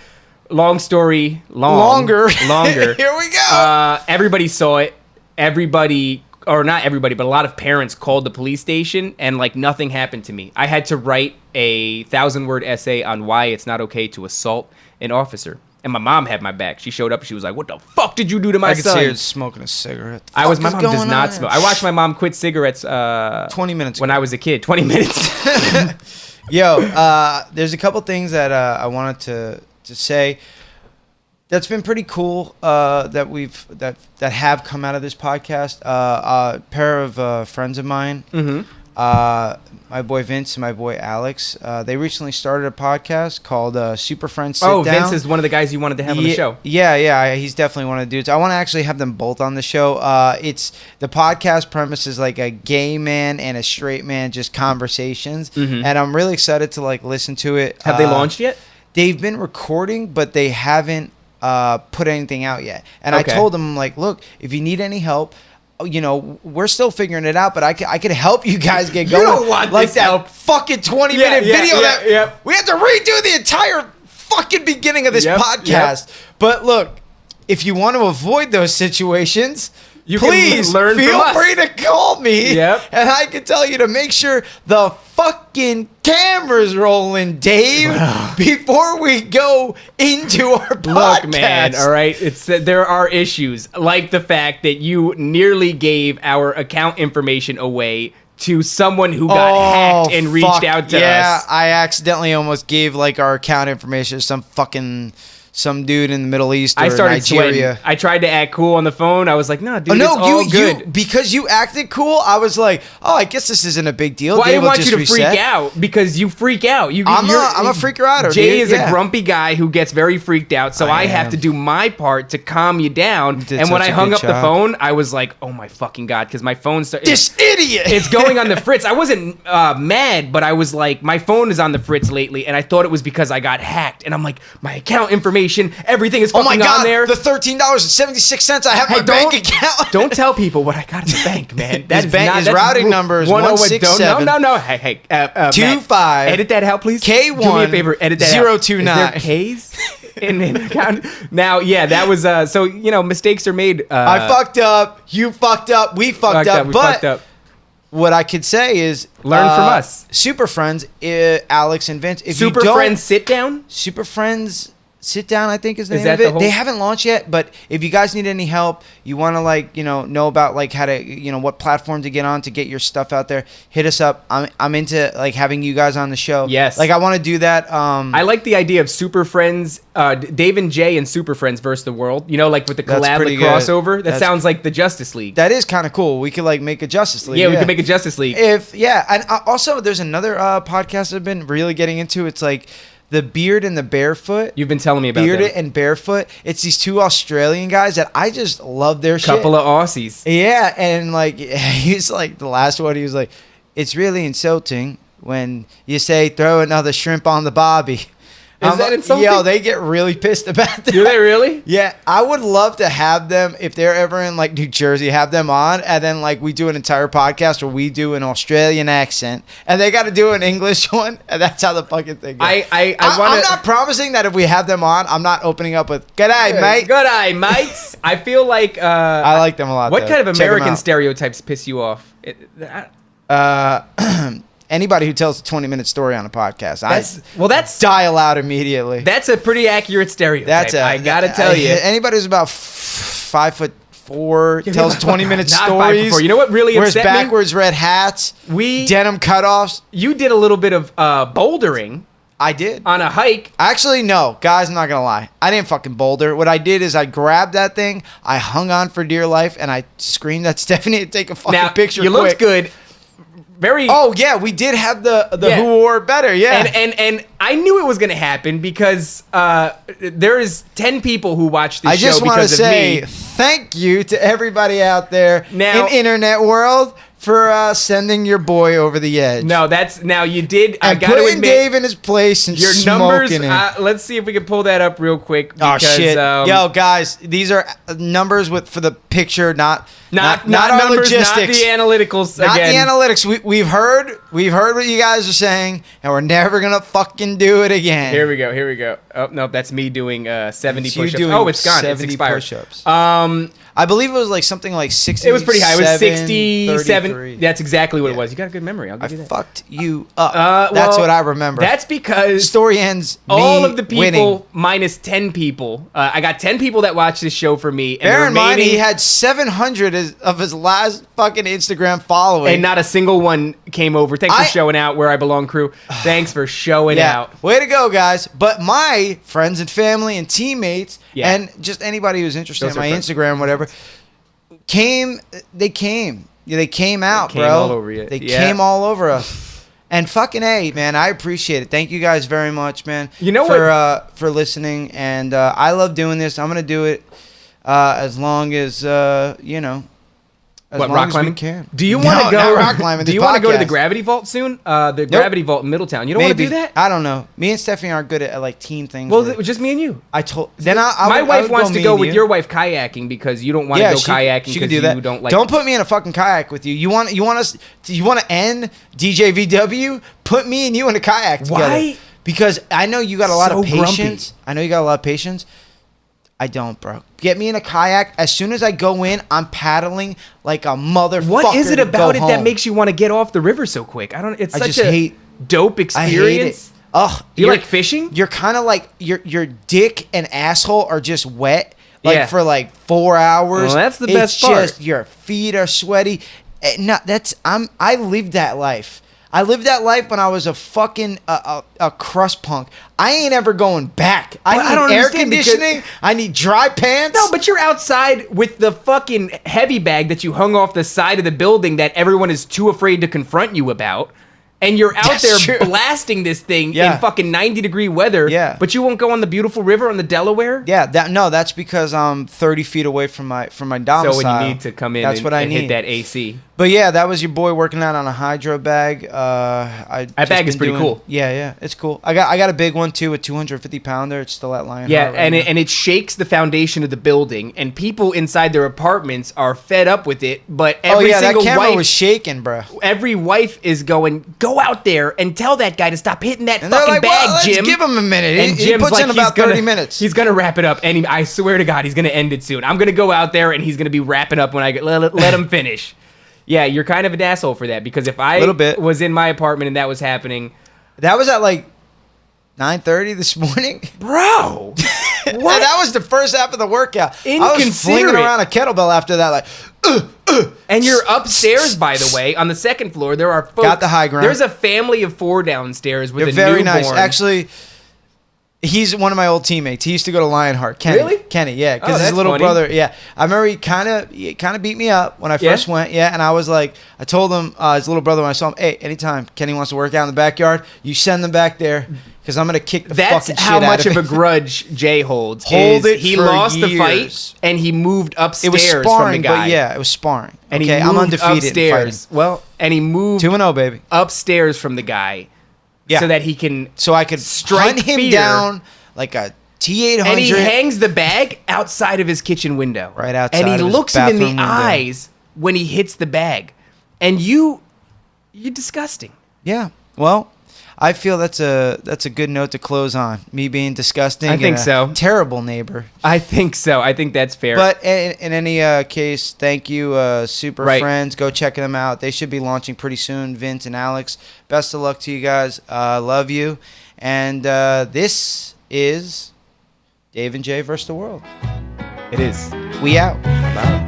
long story, Longer. Longer. Here we go. Everybody saw it. Everybody, or not everybody, but a lot of parents called the police station, and like nothing happened to me. I had to write a 1,000-word essay on why it's not okay to assault an officer. And my mom had my back. She showed up. She was like, "What the fuck did you do to my son?" I could see her smoking a cigarette. My mom does not smoke. I watched my mom quit cigarettes 20 minutes when ago. I was a kid. 20 minutes. Yo, there's a couple things that I wanted to say. That's been pretty cool that have come out of this podcast. A pair of friends of mine, my boy Vince and my boy Alex, they recently started a podcast called Super Friends Sit Down. Vince is one of the guys you wanted to have on the show. Yeah, he's definitely one of the dudes. I want to actually have them both on the show. It's the podcast premise is like a gay man and a straight man, just conversations, and I'm really excited to like listen to it. Have they launched yet? They've been recording, but they haven't put anything out yet. And I told them, like, look, if you need any help, you know, we're still figuring it out, but I could help you guys get going. You don't want like this that help. fucking 20-minute video that we we had to redo the entire fucking beginning of this podcast. But look, if you want to avoid those situations, please learn feel from us. free to call me, and I can tell you to make sure the fucking camera's rolling, Dave, before we go into our podcast. Look, man, all right, there are issues like the fact that you nearly gave our account information away to someone who got hacked and reached out to us. Yeah, I accidentally almost gave like our account information to some dude in the Middle East or I started Nigeria. sweating. I tried to act cool on the phone. I was like, "No, dude, it's all good." Because you acted cool, I was like, "Oh, I guess this isn't a big deal." Well, I Dave didn't want you to reset. freak out because you freak out. I'm a freaker outer. Jay dude. is a grumpy guy who gets very freaked out, so I have to do my part to calm you down. And when I hung up the phone, I was like, "Oh my fucking god!" Because my phone started. This idiot! It's going on the fritz. I wasn't mad, but I was like, my phone is on the fritz lately, and I thought it was because I got hacked. And I'm like, my account information, everything is fucking on there. The $13.76 I have in my bank account. Don't tell people what I got in the bank, man. His routing number is 167. No. Hey, 25. Matt, edit that out, please. K1. Do me a favor. Edit that 029. out. Is there K's in the account? Now, yeah, that was so mistakes are made. I fucked up. You fucked up. We fucked up. We fucked up. what I could say is Learn from us. Super Friends, Alex and Vince. If Super you don't, Friends Sit Down? Super Friends Sit Down, I think is the Is name that of it. the whole- They haven't launched yet, but if you guys need any help, you want to like, know about like how to, what platform to get on to get your stuff out there, hit us up. I'm into like having you guys on the show. Yes. Like I want to do that. I like the idea of Super Friends, Dave and Jay and Super Friends versus the world. Like with the That's collab, pretty the good. crossover. That That's- sounds like the Justice League. That is kind of cool. We could like make a Justice League. Yeah, we could make a Justice League. And also there's another podcast I've been really getting into. It's like the Beard and the Barefoot. You've been telling me about Bearded them. and Barefoot. It's these two Australian guys that I just love their shit. Couple of Aussies. Yeah, and like he's like the last one. He was like, "It's really insulting when you say throw another shrimp on the barbie." Is that insulting? Yo, they get really pissed about that. Do they really? Yeah, I would love to have them if they're ever in like New Jersey. Have them on, and then like we do an entire podcast where we do an Australian accent, and they got to do an English one, and that's how the fucking thing goes. I'm not promising that if we have them on, I'm not opening up with "G'day, mate." Good eye, mates. I feel like I like them a lot. What though. kind of Check 'em American out. stereotypes piss you off? Anybody who tells a 20-minute story on a podcast, That's dial out immediately. That's a pretty accurate stereotype. I gotta tell you. Anybody who's about 5'4" tells 20-minute Not stories. 5'4". You know what really wears upset me? backwards red hats, denim cutoffs. You did a little bit of bouldering I did. on a hike. Actually, no, guys, I'm not gonna lie. I didn't fucking boulder. What I did is I grabbed that thing, I hung on for dear life, and I screamed at Stephanie to take a fucking Now picture. you quick. looked good. Very. Oh yeah, we did have the Yeah. who wore it better. Yeah, And I knew it was going to happen because there is 10 people who watch this I show just want to because of say me. thank you to everybody out there Now- in internet world for sending your boy over the edge. No, now you did. I and got to putting admit, Dave in his place and your numbers. smoking it. Let's see if we can pull that up real quick. Oh Because, shit! Yo, guys, these are numbers for the picture, not not our numbers, logistics, not the analyticals. not again. the analytics. We've heard what you guys are saying, and we're never gonna fucking do it again. Here we go. Oh no, that's me doing 70 It's you push-ups. doing Oh, it's gone. It's 70 expired. push-ups. Um, I believe it was like something like 60. it was pretty high. It was 67. 33. That's exactly what it Yeah. was. You got a good memory. I'll I give you that. fucked you up. That's well, what I remember. That's because Story ends. all me of the people winning. minus 10 people. I got 10 people that watch this show for me. And Bear the in mind, remaining- he had 700 of his last fucking Instagram following. and not a single one came over. Thanks for showing out where I belong, crew. Thanks for showing out. Way to go, guys. But my friends and family and teammates Yeah. and just anybody who's interested Those in my are friends. Instagram, whatever, came. They came. Yeah, they came out, came bro. all over you. They Yeah. came all over us. And fucking A, man, I appreciate it. Thank you guys very much, man. You know for listening, and I love doing this. I'm gonna do it as long as as What, long rock as climbing? we can. Do you want to No, go? not rock climbing? Do this you want to go to the podcast. Gravity Vault soon? The Gravity Vault in Middletown. You don't want to do that? I don't know. Me and Stephanie aren't good at like team things. Well, where- just me and you. I told. Then I My would- I wife would wants to me go and with you. your wife kayaking because you don't want to go kayaking she can because do that. you don't like. Don't put me in a fucking kayak with you. You want to end DJVW? Put me and you in a kayak together. Why? Because I know you got a lot So of patience. I know you got a lot of patience. I don't, bro. Get me in a kayak. As soon as I go in, I'm paddling like a motherfucker. What is it to about go it that home. makes you want to get off the river so quick? I don't. It's I such just a hate- dope I experience. hate it. Ugh. Do you like fishing? You're kind of like your dick and asshole are just wet, like Yeah. for like 4 hours. Well, that's the It's best part. Just your feet are sweaty. No, I lived that life. I lived that life when I was a fucking a crust punk. I ain't ever going back. I Well, I need don't air understand because- conditioning. I need dry pants. No, but you're outside with the fucking heavy bag that you hung off the side of the building that everyone is too afraid to confront you about. And you're out That's there true. blasting this thing Yeah. in fucking 90-degree weather. Yeah. But you won't go on the beautiful river on the Delaware? yeah, that's because I'm 30 feet away from my So domicile. when you need to come in that's and, what I and need. hit that AC. But yeah, that was your boy working out on a hydro bag. That bag is pretty cool. Yeah, it's cool. I got a big one too, a 250 pounder. It's still at Lionheart. Yeah, right and now. it shakes the foundation of the building, and people inside their apartments are fed up with it. But every that single camera wife, was shaking, bro. every wife is going, go out there and tell that guy to stop hitting that And they're fucking like, bag, well, let's Jim. give him a minute. And He Jim's puts like, in about 30 minutes. He's gonna wrap it up, and I swear to God, he's gonna end it soon. I'm gonna go out there, and he's gonna be wrapping up when I let him finish. Yeah, you're kind of an asshole for that because if I Little bit. was in my apartment and that was happening, That was at like 9:30 this morning. bro. And that was the first half of the workout. I was flinging Inconsiderate. around a kettlebell after that, like, And you're upstairs, by the way, on the second floor. There are folks. Got the high ground. There's a family of 4 downstairs with they're a very newborn. nice. Actually, he's one of my old teammates. He used to go to Lionheart. Kenny. Really? Kenny, yeah. Oh, Because his that's little funny. brother, yeah. I remember he kind of beat me up when I Yeah? first went, yeah. And I was like, I told him, his little brother, when I saw him, hey, anytime Kenny wants to work out in the backyard, you send them back there because I'm going to kick the That's fucking how shit much out of a him. grudge Jay holds. Hold is it He for lost the years. fight and he moved It upstairs was from the sparring, guy. but yeah, it was sparring. And okay, he I'm moved undefeated in fighting. upstairs. Well, and he moved 2-0, baby. upstairs from the guy Yeah. so that he can So I could strike hunt him fear. down like a T800. And he hangs the bag outside of his kitchen window. Right outside And he of his looks him in the bathroom window. eyes when he hits the bag. And you're disgusting. Yeah. Well, I feel that's a good note to close on. Me being disgusting. I think and a so. Terrible neighbor. I think so. I think that's fair. But in any case, thank you, Super Right. Friends. Go check them out. They should be launching pretty soon. Vince and Alex. Best of luck to you guys. Love you. And this is Dave and Jay versus the world. it is. We out. Bye.